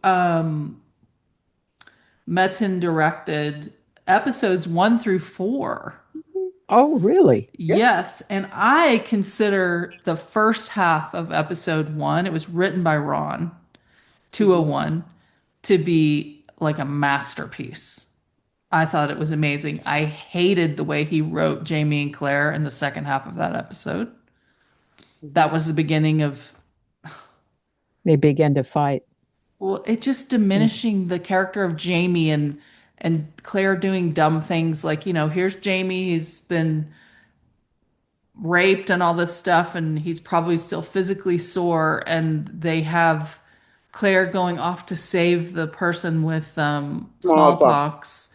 Metin directed episodes one through four. Oh, really? Yeah. Yes. And I consider the first half of episode one, it was written by Ron, Mhm. 201, to be like a masterpiece. I thought it was amazing. I hated the way he wrote Jamie and Claire in the second half of that episode. That Mhm. was the beginning of, They began to fight. well, it just Mm. diminishing the character of Jamie and Claire doing dumb things like, here's Jamie, he's been raped and all this stuff, and he's probably still physically sore, and they have Claire going off to save the person with Smallpox. smallpox.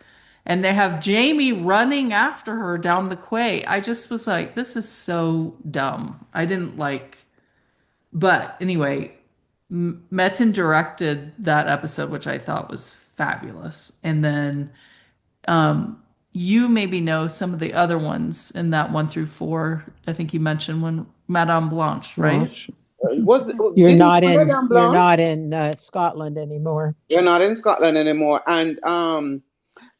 And they have Jamie running after her down the quay. I just was like, this is so dumb. I didn't like, but anyway, Metin directed that episode, which I thought was fabulous. And then you maybe know some of the other ones in that one through four. I think you mentioned one, Madame Blanche, right? Blanche. Did he do Madame You're Blanche? not in Scotland anymore. You're not in Scotland anymore. And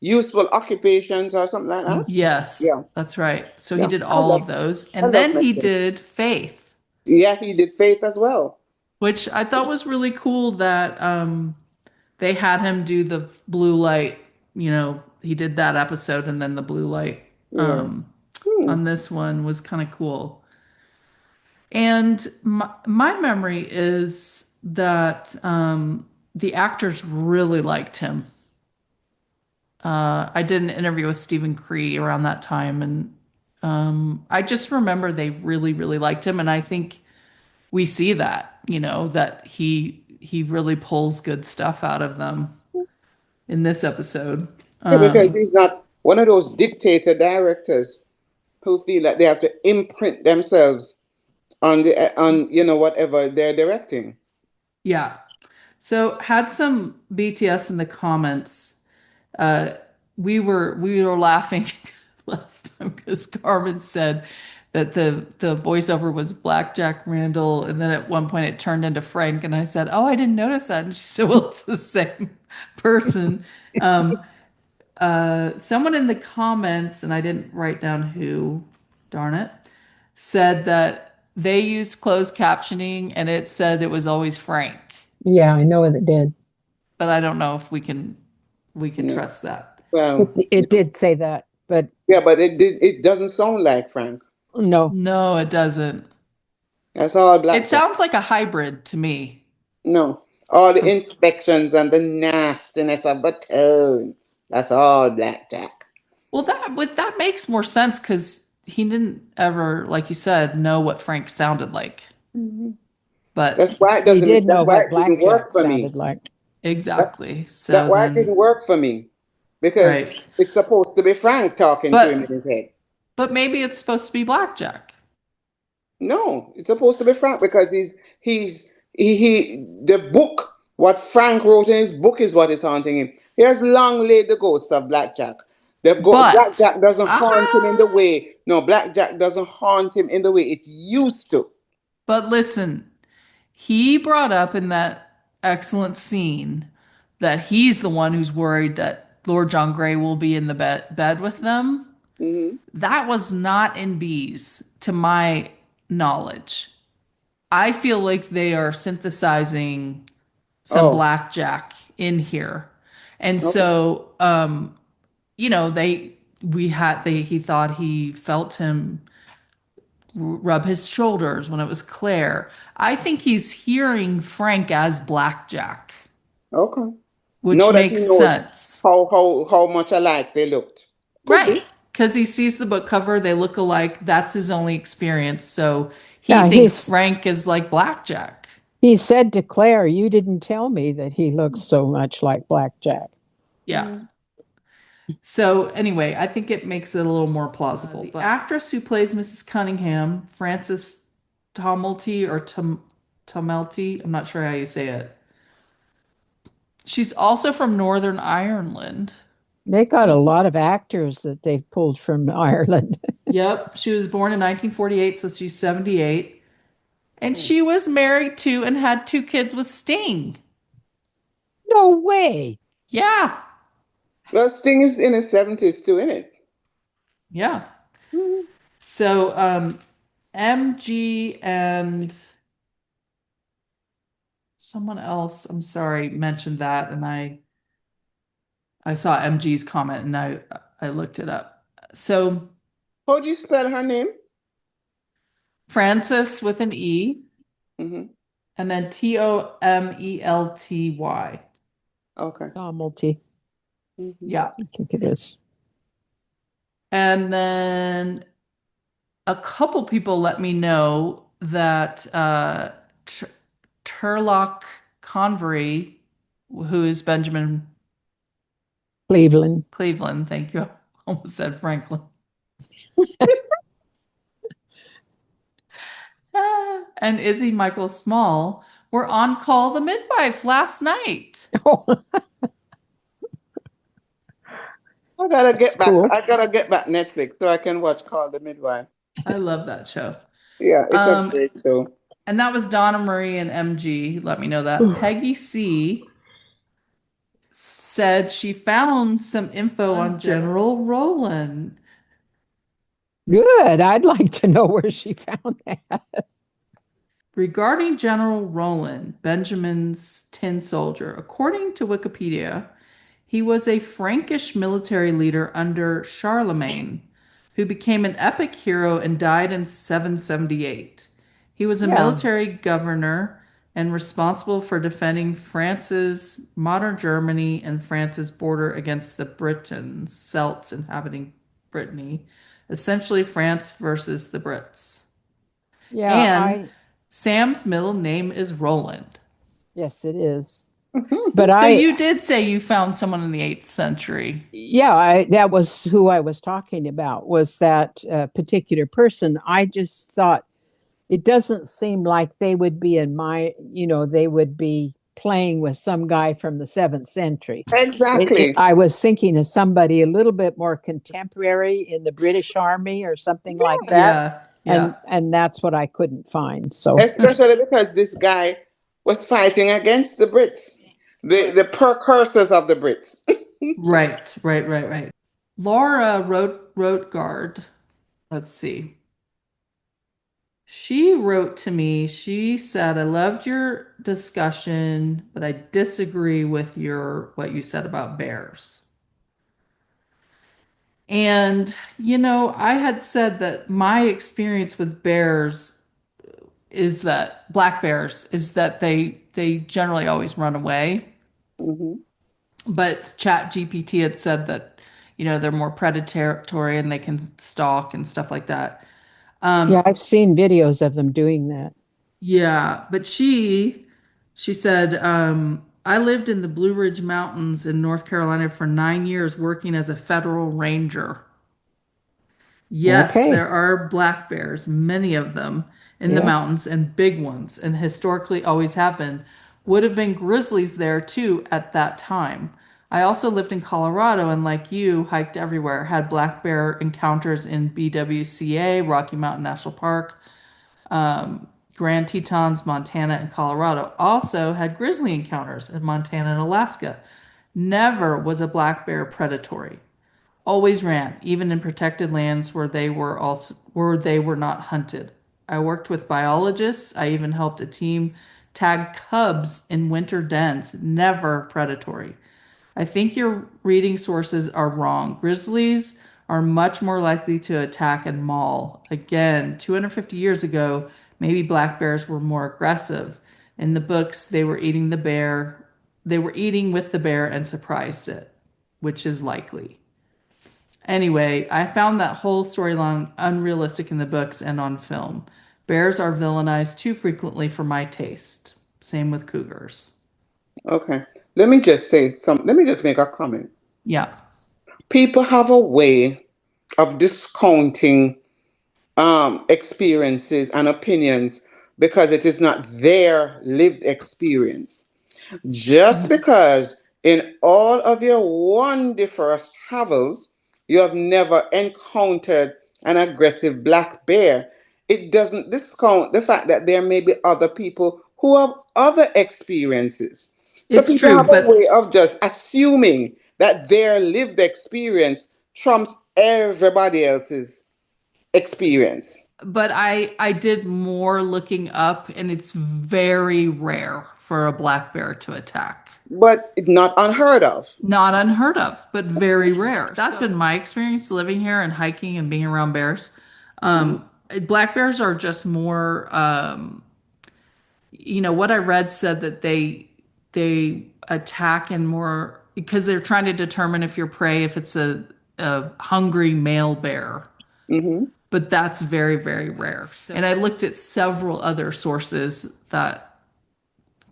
useful occupations or something like that. Yes, Yeah. that's right. So he Yeah. did all of those. I And love then he Mexican. did Faith, Yeah, he did Faith as well. which I thought was really cool that they had him do the blue light. He did that episode and then the blue light Yeah. on Hmm. this one was kind of cool. And my memory is that the actors really liked him. I did an interview with Stephen Cree around that time, and I just remember they really, really liked him, and I think we see that, that he really pulls good stuff out of them in this episode. Yeah, because Um, he's not one of those dictator directors who feel like they have to imprint themselves on the on whatever they're directing. yeah. So had some BTS in the comments. Uh, we were laughing last time because Carmen said that the voiceover was Blackjack Randall, and then at one point it turned into Frank, and I said, "Oh, I didn't notice that," and she said, "Well, it's the same person." Um, Someone in the comments, and I didn't write down who, darn it, said that they used closed captioning, and it said it was always Frank, Yeah, I know it did. but I don't know if we can Yeah. trust that. Well, It did say that, but yeah, but it doesn't sound like Frank. no. No, it doesn't. That's all It blackjack. sounds like a hybrid to me. No. All the infections and the nastiness of the tone. That's all blackjack. Well, that makes more sense because he didn't ever, like you said, know what Frank sounded like. Mhm. But He did That's know why what it didn't work blackjack for me. sounded like. That, exactly. that So why it then, didn't work for me. Because right. it's supposed to be Frank talking to him in But his head. but maybe it's supposed to be blackjack. No, it's supposed to be Frank because he the book, what Frank wrote in his book is what is haunting him. He has long laid the ghost of Blackjack. But Blackjack doesn't haunt him in the way. No, blackjack doesn't haunt him in the way it used to. But listen, he brought up in that excellent scene that he's the one who's worried that Lord John Grey will be in the bed with them. Hmm. That was not in Bees, to my knowledge. I feel like they are synthesizing some Oh, blackjack in here. And okay. so, he thought he felt him rub his shoulders when it was Claire. I think he's hearing Frank as blackjack, Okay. which Know that he makes knows sense. how much alike they looked. Could Right. be. Because he sees the book cover, they look alike. That's his only experience. So he Yeah, thinks Frank is like blackjack. he said to Claire, "You didn't tell me that he looks so much like Blackjack." Yeah. Mm. So anyway, I think it makes it a little more plausible. The actress who plays Mrs. Cunningham, Frances Tomelty or Tomelty, I'm not sure how you say it. She's also from Northern Ireland. They got a lot of actors that they've pulled from Ireland. Yep, she was born in 1948, so she's 78. And Oh. she was married to and had two kids with Sting. No way. Yeah, Well, Sting is in his 70s too, isn't it? yeah. Mhm. So MG and someone else, I'm sorry, mentioned that, and I saw MG's comment and I looked it up. So How do you spell her name? Francis with an E Hmm. and then Tomelty. Okay. Novelty, Hmm. Yeah. I think it is. And then a couple people let me know that Turlock Convery, who is Benjamin Cleveland. Cleveland, thank you. I almost said Franklin. And Izzy Michael Small were on Call the Midwife last night. Oh, I gotta that's get back. cool. I gotta get back Netflix so I can watch Call the Midwife. I love that show. Yeah, it's a Um, great show. and that was Donna Marie and MG. Let me know that. Peggy C said she found some info on General Roland. Good. I'd like to know where she found that. Regarding General Roland, Benjamin's tin soldier, according to Wikipedia, he was a Frankish military leader under Charlemagne, who became an epic hero and died in 778. He was a Yeah. military governor and responsible for defending France's modern Germany and France's border against the Britons, Celts inhabiting Brittany, essentially France versus the Brits. Yeah, And Sam's middle name is Roland. yes, it is. But So you did say you found someone in the 8th century. yeah, that was who I was talking about, was that particular person. I just thought it doesn't seem like they would be they would be playing with some guy from the 7th century. Exactly. I was thinking of somebody a little bit more contemporary in the British Army or something like that. Yeah, And yeah. that's what I couldn't find. So, Especially because this guy was fighting against the Brits, the precursors of the Brits. So, Right. Laura wrote guard. Let's see. She wrote to me. She said, "I loved your discussion, but I disagree with your what you said about bears." And I had said that my experience with bears is that black bears is that they generally always run away. mhm. But Chat GPT had said that, they're more predatory and they can stalk and stuff like that. yeah, Um, I've seen videos of them doing that. yeah, but she said, I lived in the Blue Ridge Mountains in North Carolina for 9 years working as a federal ranger. Yes, Okay. there are black bears, many of them in the Yes. mountains and big ones, and historically always have been. Would have been grizzlies there too at that time. I also lived in Colorado and, like you, hiked everywhere. Had black bear encounters in BWCA, Rocky Mountain National Park, Grand Tetons, Montana, and Colorado. Also had grizzly encounters in Montana and Alaska. Never was a black bear predatory. Always ran, even in protected lands where they were not hunted. I worked with biologists. I even helped a team tag cubs in winter dens. Never predatory. I think your reading sources are wrong. Grizzlies are much more likely to attack and maul. Again, 250 years ago, maybe black bears were more aggressive. In the books, they were eating the bear. They were eating with the bear and surprised it, which is likely. Anyway, I found that whole storyline unrealistic in the books and on film. Bears are villainized too frequently for my taste. Same with cougars. Okay. Let me just make a comment. Yeah, People have a way of discounting experiences and opinions because it is not their lived experience. Just because in all of your wonderful travels you have never encountered an aggressive black bear, it doesn't discount the fact that there may be other people who have other experiences. So it's people true, have a way of just assuming that their lived experience trumps everybody else's experience. but I did more looking up, and it's very rare for a black bear to attack. But not unheard of. Not unheard of, but very rare. That's been my experience living here and hiking and being around bears. Mhm. Black bears are just more, what I read said that they attack and more because they're trying to determine if you're prey, if it's a hungry male bear. Mhm. But that's very, very rare. And I looked at several other sources that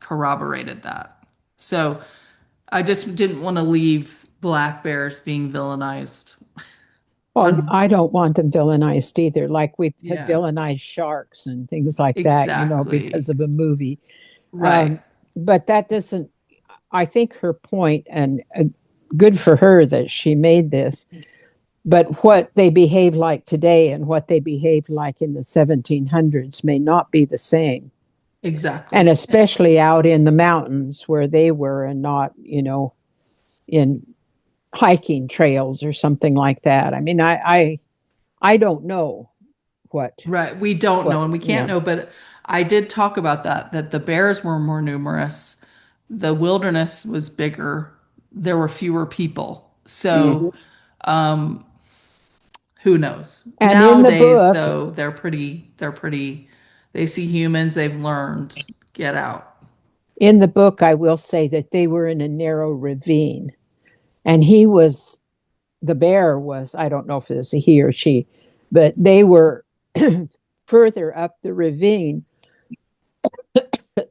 corroborated that. So I just didn't want to leave black bears being villainized. Well, On I don't want them villainized either. Like we have Yeah, villainized sharks and things like that, because exactly. of a movie. Right. Um, but that doesn't, I think her point, and good for her that she made this, but what they behave like today and what they behaved like in the 1700s may not be the same. And Exactly. especially out in the mountains where they were and not, in hiking trails or something like that. I mean, I don't know what Right. We don't know what and we can't yeah. know, but I did talk about that the bears were more numerous. The wilderness was bigger. There were fewer people. Mhm. So, who knows? And in the Nowadays, book, though, they're pretty, they see humans, they've learned, get out. I will say that they were in a narrow ravine, and the bear was, I don't know if it's a he or she, but they were further up the ravine,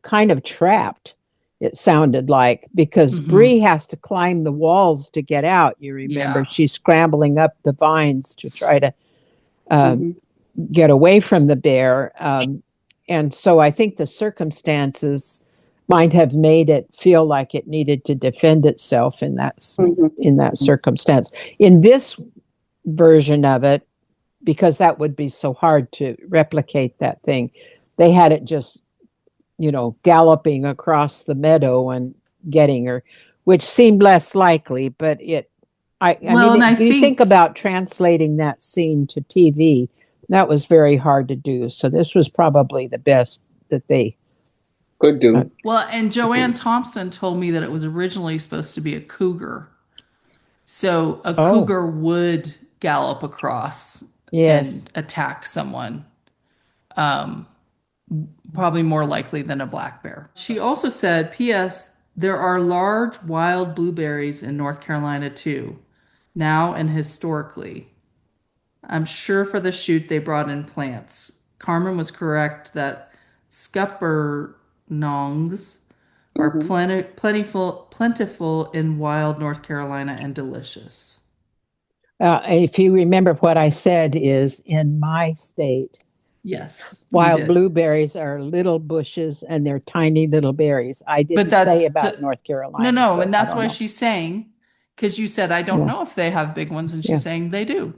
kind of trapped. It sounded like, because Hmm. Bree has to climb the walls to get out. You remember, Yeah. she's scrambling up the vines to try to um, Mhm. get away from the bear. And so I think the circumstances might have made it feel like it needed to defend itself Mhm. in that circumstance. In this version of it, because that would be so hard to replicate that thing, they had it just, galloping across the meadow and getting her, which seemed less likely, but I Well, mean, and I you think think, about translating that scene to TV, that was very hard to do. So this was probably the best that they. Could Uh, do. well, and Joanne Thompson told me that it was originally supposed to be a cougar. So a oh, cougar would gallop across yes. and attack someone, um, probably more likely than a black bear. She also said, P.S. There are large wild blueberries in North Carolina too, now and historically. I'm sure for the shoot they brought in plants. Carmen was correct that scuppernongs are Mhm. plentiful in wild North Carolina and delicious. If you remember, what I said is, in my state, Yes, you wild did. blueberries are little bushes and they're tiny little berries. I But didn't say that's about North no, Carolina, no, so and I that's don't why know. she's saying because you said, I don't Yeah. know if they have big ones, and she's Yeah. saying they do.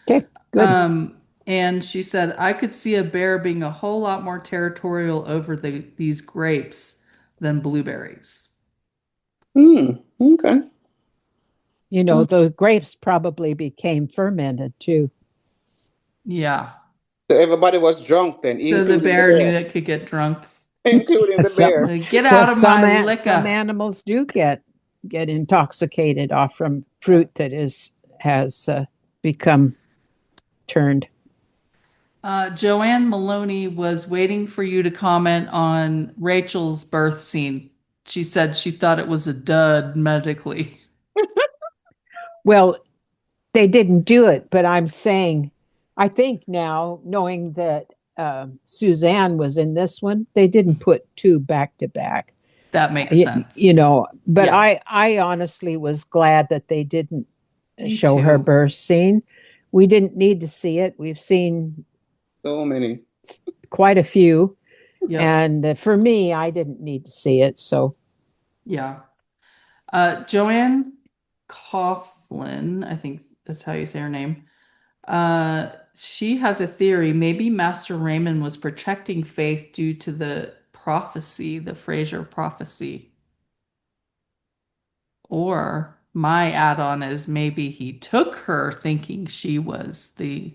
Okay. Good. And she said, I could see a bear being a whole lot more territorial over these grapes than blueberries. Okay. You know, the grapes probably became fermented too. Yeah. So everybody was drunk then, So the including the bear knew bear. it could get drunk. Including the Some bear. Like, get well, out of my some liquor. animals do get intoxicated off from fruit that has become turned. Joanne Maloney was waiting for you to comment on Rachel's birth scene. She said she thought it was a dud medically. Well, they didn't do it, but I'm saying, I think now, knowing that Suzanne was in this one, they didn't put two back to back. That makes You sense. know, but Yeah, I honestly was glad that they didn't me show her too. birth scene. We didn't need to see it. We've seen So many. quite a few, Yep. and for me, I didn't need to see it. So Yeah. Joanne Coughlin, I think that's how you say her name. She has a theory. Maybe Master Raymond was protecting Faith due to the prophecy, the Fraser prophecy. Or my add-on is maybe he took her thinking she was the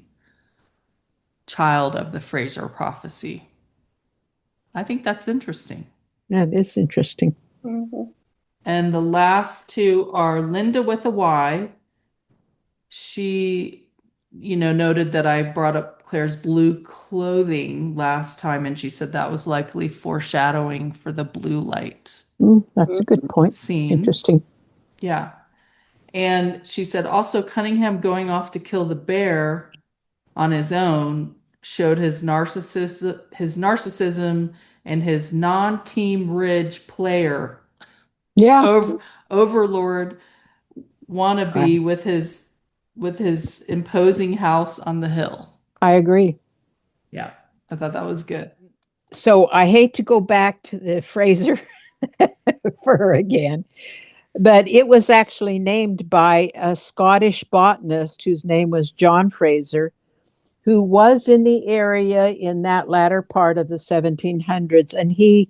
child of the Fraser prophecy. I think that's interesting. that is interesting. Mhm. And the last two are Linda with a Y. She, noted that I brought up Claire's blue clothing last time, and she said that was likely foreshadowing for the blue light That's a good point. scene. Interesting. Yeah. And she said also Cunningham going off to kill the bear on his own showed his narcissism and his non-team ridge player Yeah, overlord I wannabe with his imposing house on the hill. I agree. Yeah, I thought that was good. So I hate to go back to the Fraser fur again, but it was actually named by a Scottish botanist whose name was John Fraser, who was in the area in that latter part of the 1700s. And he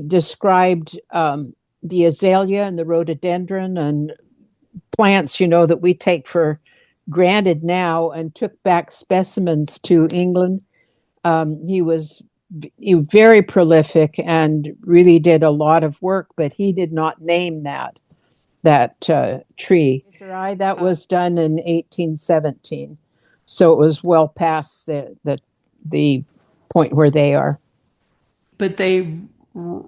described the azalea and the rhododendron and plants, that we take for granted now, and took back specimens to England. He was very prolific and really did a lot of work, but he did not name that tree. That was done in 1817, so it was well past the point where they are. But they r-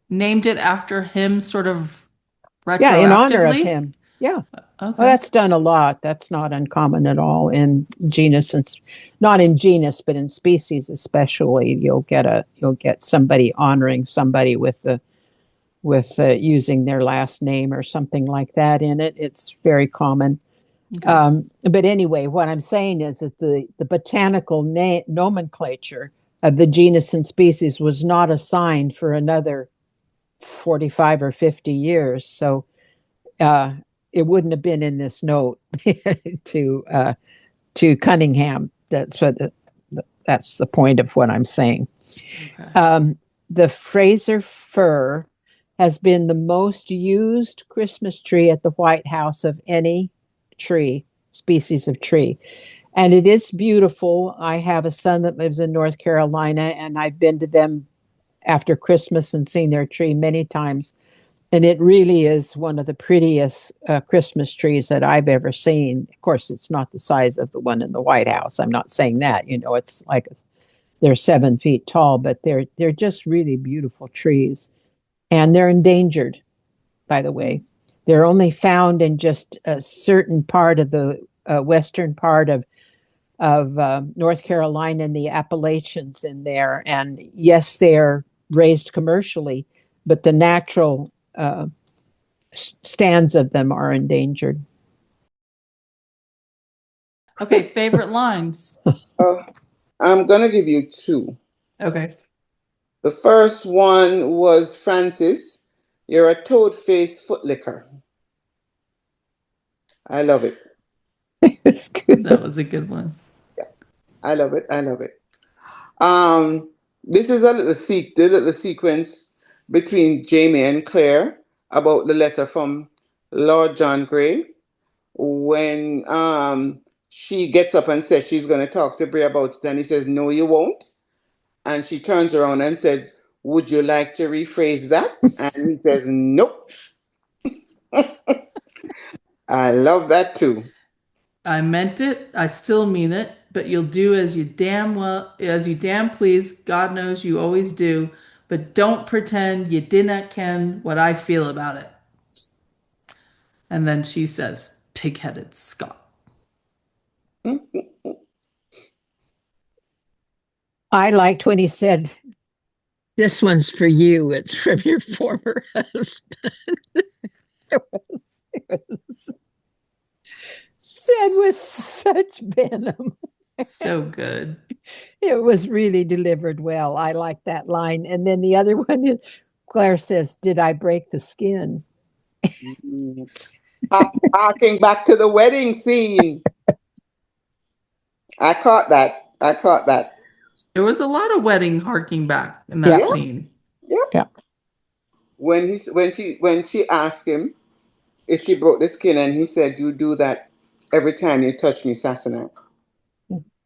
named it after him sort of Yeah, in honor of retroactively. him. Yeah. Well, Okay. that's done a lot. That's not uncommon at all in genus, and not in genus, but in species especially. You'll get somebody honoring somebody with using their last name or something like that in it. It's very common. Okay. But anyway, what I'm saying is that the botanical nomenclature of the genus and species was not assigned for another 45 or 50 years. So uh, it wouldn't have been in this note to to Cunningham. That's the point of what I'm saying. Okay. The Fraser fir has been the most used Christmas tree at the White House of any tree species of tree. And it is beautiful. I have a son that lives in North Carolina, and I've been to them after Christmas and seen their tree many times. And it really is one of the prettiest Christmas trees that I've ever seen. Of course, it's not the size of the one in the White House. I'm not saying that. It's like they're 7 feet tall, but they're just really beautiful trees, and they're endangered. By the way, they're only found in just a certain part of the western part of North Carolina and the Appalachians in there. And yes, they're raised commercially, but the natural stands of them are endangered. Okay. Favorite lines. Uh, I'm gonna give you two. Okay. The first one was Francis, you're a toad-faced footlicker. I love it. It's That good. was a good one. I love it. I love it. This is a the little sequence between Jamie and Claire about the letter from Lord John Grey when she gets up and says she's going to talk to Bray about it, and he says, "No, you won't." And she turns around and says, "Would you like to rephrase that?" And he says, "Nope." I love that too. I meant it. I still mean it. But you'll do as you damn please. God knows you always do. But don't pretend you dinna ken what I feel about it. And then she says, pig-headed Scot. I liked when he said, "This one's for you. It's from your former husband." It was said with such venom. So good. It was really delivered well. I like that line. And then the other one is Claire says, "Did I break the skin?" Harking back to the wedding scene. I caught that. I caught that. There was a lot of wedding harking back in that Yeah. Yeah, scene. yeah. Yeah. When she asked him if she broke the skin, and he said, "You do that every time you touch me, Sassenach."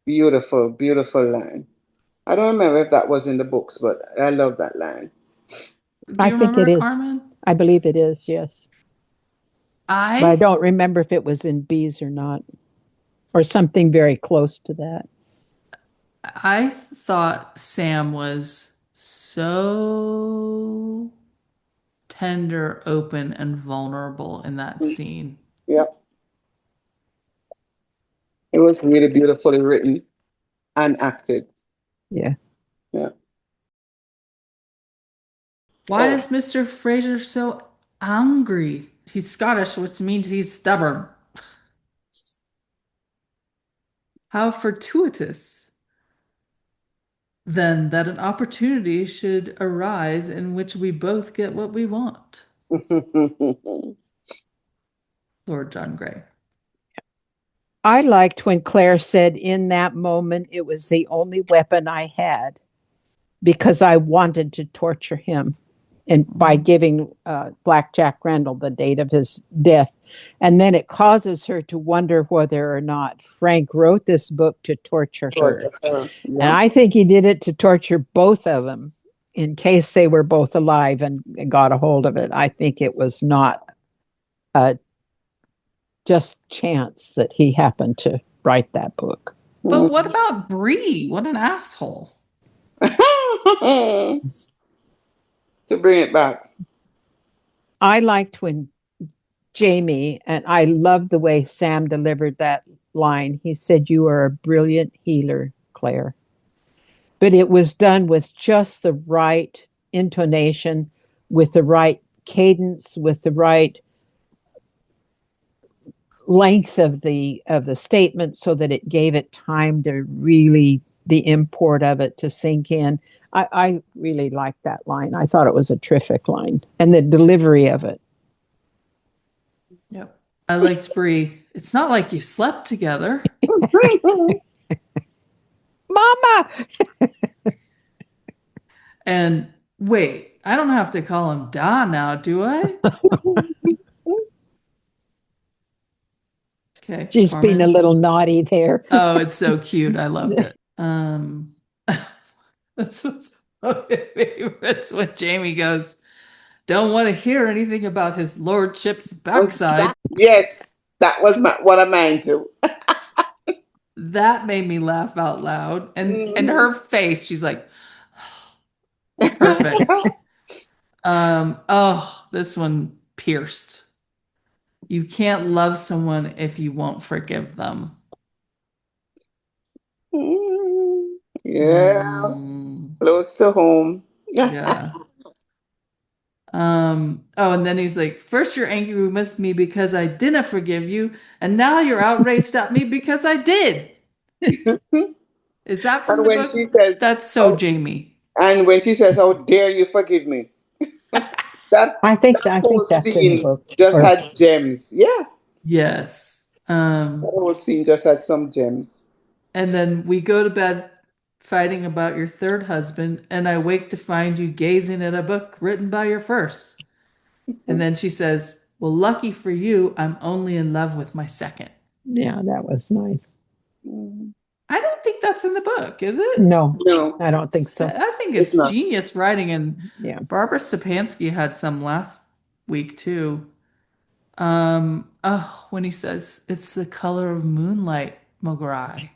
Beautiful, beautiful line. I don't remember if that was in the books, but I love that line. Do I you think remember it it, is. Carmen? I believe it is, yes. But I I don't remember if it was in Bees or not, or something very close to that. I thought Sam was so tender, open, and vulnerable in that scene. Yep, it was really beautifully written and acted. Yeah. Yeah. Why Oh. is Mr. Fraser so angry? He's Scottish, which means he's stubborn. How fortuitous, then, that an opportunity should arise in which we both get what we want. Lord John Grey. I liked when Claire said, "In that moment, it was the only weapon I had because I wanted to torture him." And by giving Black Jack Randall the date of his death. And then it causes her to wonder whether or not Frank wrote this book to torture her. And Yeah. I think he did it to torture both of them in case they were both alive and got a hold of it. I think it was not just chance that he happened to write that book. But what about Bree? What an asshole. To bring it back. I liked when Jamie, and I loved the way Sam delivered that line. He said, "You are a brilliant healer, Claire." But it was done with just the right intonation, with the right cadence, with the right length of the statement so that it gave it time to really the import of it to sink in. I really liked that line. I thought it was a terrific line and the delivery of it. Yep. I liked Bree. It's not like you slept together. Mama! And wait, I don't have to call him Da now, do I? Okay, She's being a Carmen. little naughty there. Oh, it's so cute. I loved it. That's what's my favorite when Jamie goes, don't want to hear anything about his lordship's backside. Yes, that was what I meant to. That made me laugh out loud. And Mhm. her face, she's like, perfect. Oh, this one pierced. You can't love someone if you won't forgive them. Yeah, Mm, close to home. yeah. Oh, and then he's like, first you're angry with me because I didn't forgive you, and now you're outraged at me because I did. Is that from And the when book? she says, That's so "Oh," Jamie. and when she says, "How dare you forgive me?" That I think that whole that's in the scene book. just Or had gems. Yeah, Yes. That whole scene just had some gems. And then we go to bed fighting about your third husband, and I wake to find you gazing at a book written by your first. And then she says, well, lucky for you, I'm only in love with my second. Yeah, that was nice. Mhm. I don't think that's in the book, is it? No, No, I don't think so. I think it's it's not. genius writing, and Yeah. Barbara Stepansky had some last week too. Oh, when he says it's the color of moonlight, Mograi.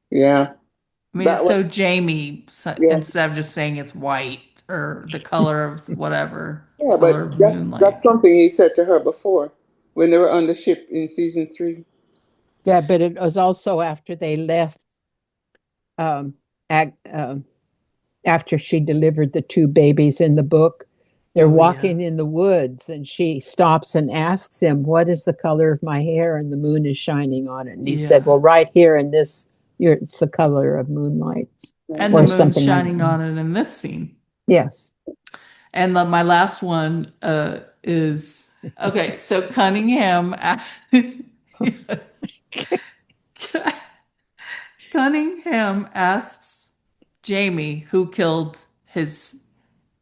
Yeah, I mean, it's that was so Jamie, so, yeah, instead of just saying it's white or the color of whatever, yeah. color But of that's moonlight. something he said to her before when they were on the ship in season 3. Yeah, but it was also after they left, um, ag after she delivered the two babies in the book. They're Oh yeah, walking in the woods, and she stops and asks him, "What is the color of my hair?" And the moon is shining on it. And he said, yeah. "Well, right here in this, it's the color of moonlight," And the or moon's something like shining that. on it in this scene. Yes. And my last one is okay. So Cunningham, Cunningham asks Jamie who killed his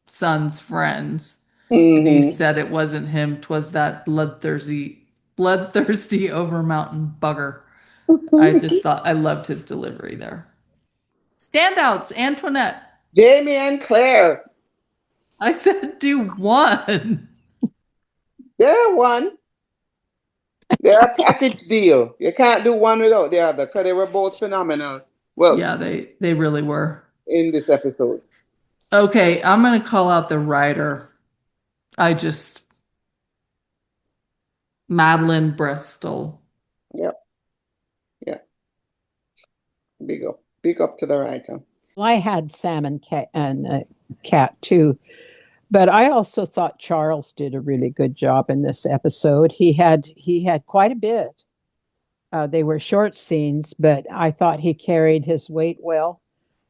son's friends, and he Mm-hmm. said it wasn't him. 'Twas that bloodthirsty over mountain bugger. I just thought I loved his delivery there. Standouts, Antoinette. Jamie and Claire, I said do one. they're one. They're a package deal. You can't do one without the other because they were both phenomenal. Well, Yeah, they really were. in this episode. Okay, I'm gonna call out the writer. I just Madeline Bristol. Yep, yeah. Big up to the writer. Well, I had Sam and Cat too, but I also thought Charles did a really good job in this episode. He had quite a bit. They were short scenes, but I thought he carried his weight well,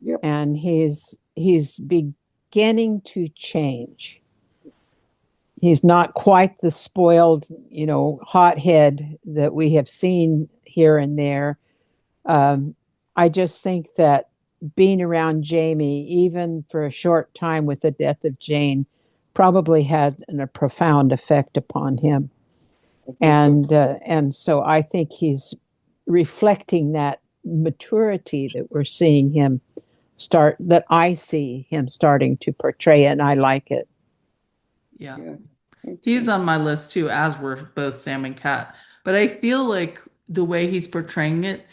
Yep. and he's beginning to change. He's not quite the spoiled, hothead that we have seen here and there. Um, I just think that being around Jamie, even for a short time with the death of Jane, probably had a profound effect upon him. I think so. And so I think he's reflecting that maturity that we're seeing him that I see him starting to portray, and I like it. Yeah. Yeah. Me He's too. on my list too, as were both Sam and Kat. But I feel like the way he's portraying it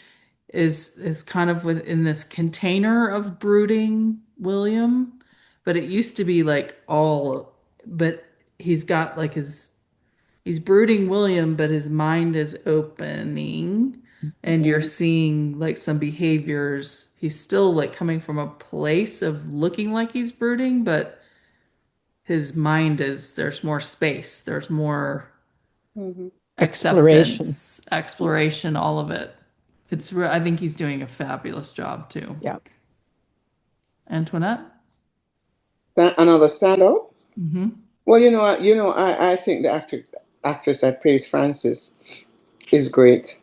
is kind of within this container of brooding William. But it used to be like all, but he's got like he's brooding William, but his mind is opening, and you're Mm, seeing like some behaviors. He's still like coming from a place of looking like he's brooding, but his mind is there's more space, there's more mm-hmm. Exploration. acceptance, exploration, all of it. I think he's doing a fabulous job too. Yeah. Antoinette? Another standout. Mm-hmm. Well, I think the actress that plays Frances is great.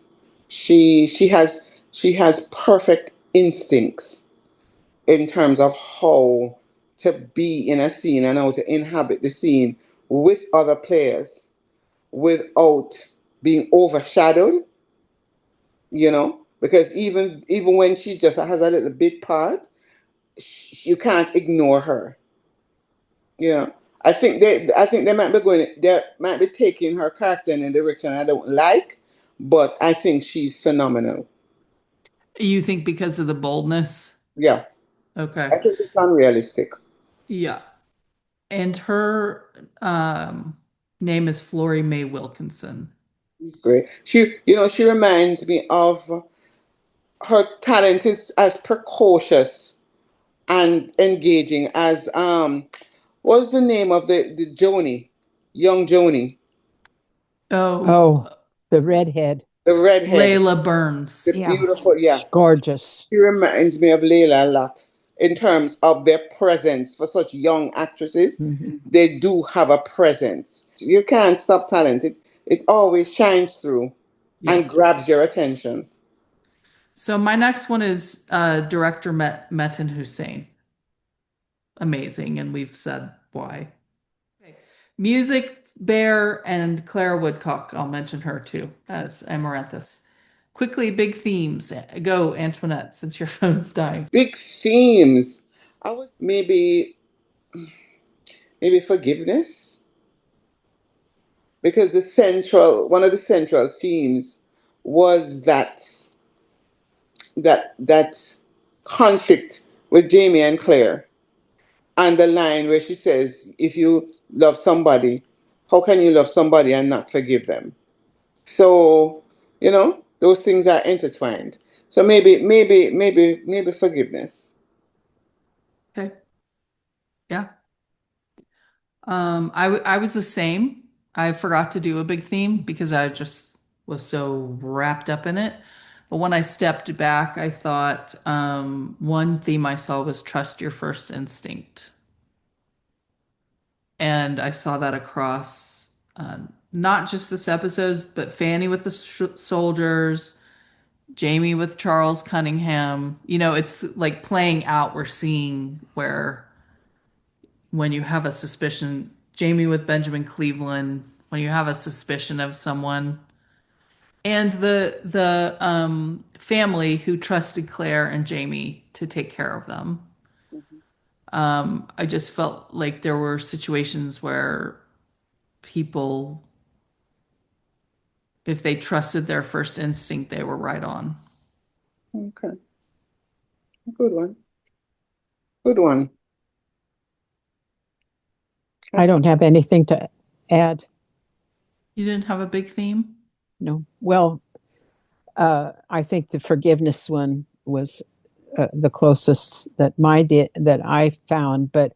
She has perfect instincts in terms of how to be in a scene and how to inhabit the scene with other players without being overshadowed, because even when she just has a little bit part, you can't ignore her. Yeah. I think they might be taking her character in a direction I don't like, but I think she's phenomenal. You think because of the boldness? Yeah. Okay. I think it's unrealistic. Yeah. And her name is Flory Mae Wilkinson. She's great. She reminds me of her talent is as precocious and engaging as what's the name of the Joni, young Joni, Oh, Oh, the redhead. the redhead, Layla Burns. the Yeah. beautiful, yeah. Gorgeous. She reminds me of Layla a lot in terms of their presence for such young actresses. Mhm. They do have a presence. You can't stop talent. It always shines through Yeah. and grabs your attention. So my next one is director Metin Hussein. Amazing, and we've said why. Okay. Music, Bear, and Clara Woodcock. I'll mention her too as Amaranthus. Quickly, big themes. Go, Antoinette, since your phone's dying. Big themes. I would maybe forgiveness, because one of the central themes was that conflict with Jamie and Claire, and the line where she says, "If you love somebody, how can you love somebody and not forgive them?" So, those things are intertwined. So maybe forgiveness. Okay. Yeah. I was the same. I forgot to do a big theme because I just was so wrapped up in it. But when I stepped back, I thought one theme I saw was trust your first instinct. And I saw that across not just this episode, but Fanny with the soldiers, Jamie with Charles Cunningham. It's like playing out. We're seeing where when you have a suspicion, Jamie with Benjamin Cleveland, when you have a suspicion of someone, and the family who trusted Claire and Jamie to take care of them. Mhm. I just felt like there were situations where people, if they trusted their first instinct, they were right on. Okay, good one. Good one. I Catherine. don't have anything to add. You didn't have a big theme? No. Well, I think the forgiveness one was the closest that I found, but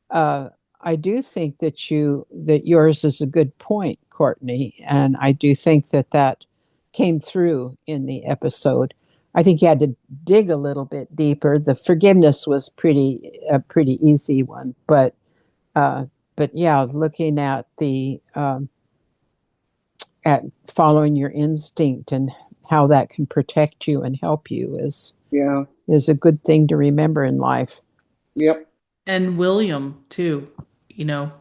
uh, I do think that yours is a good point, Courtney, and I do think that came through in the episode. I think you had to dig a little bit deeper. The forgiveness was a pretty easy one, uh, but yeah, looking at following your instinct and how that can protect you and help you Yeah. is a good thing to remember in life. Yep. And William too. You know,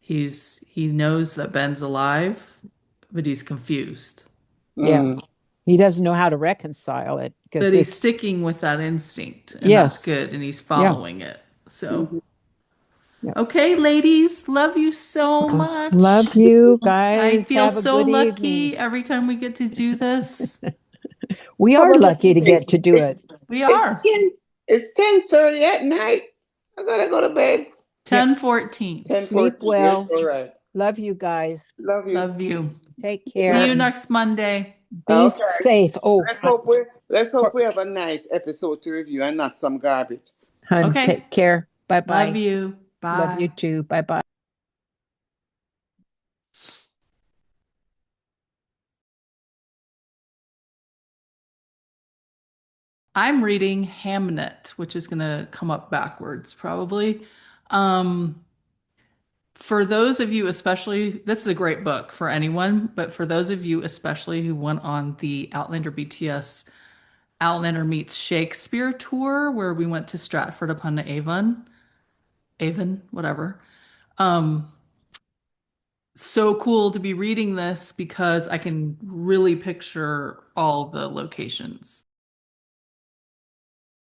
he knows that Ben's alive, but he's confused. Yeah. Mm. He doesn't know how to reconcile it But because he's it's sticking with that instinct, and that's yes. good, and he's Yeah. following it. So, Mhm. Yeah. okay, ladies, love you so much. Love you I guys. feel Have a so good evening. lucky every time we get to do this. We Have are a good lucky to evening. get to do It's it. We it's are ten it's 10:30 at night. I gotta go to bed. Yep. 10:14. Sleep 10:14. Yes, well. all right. Love you guys. Love you. Love you. Take Good See care you night. and next Monday. be Okay. safe. Oh, Let's hope we have a nice episode to review and not some garbage. hun, Okay. take care. Bye Love bye. you. Love you Bye. too. Bye bye. I'm reading Hamnet, which is going to come up backwards probably. Um, for those of you, especially, this is a great book for anyone, but for those of you, especially who went on the Outlander BTS Outlander Meets Shakespeare tour, where we went to Stratford upon Avon, whatever. Um, so cool to be reading this because I can really picture all the locations.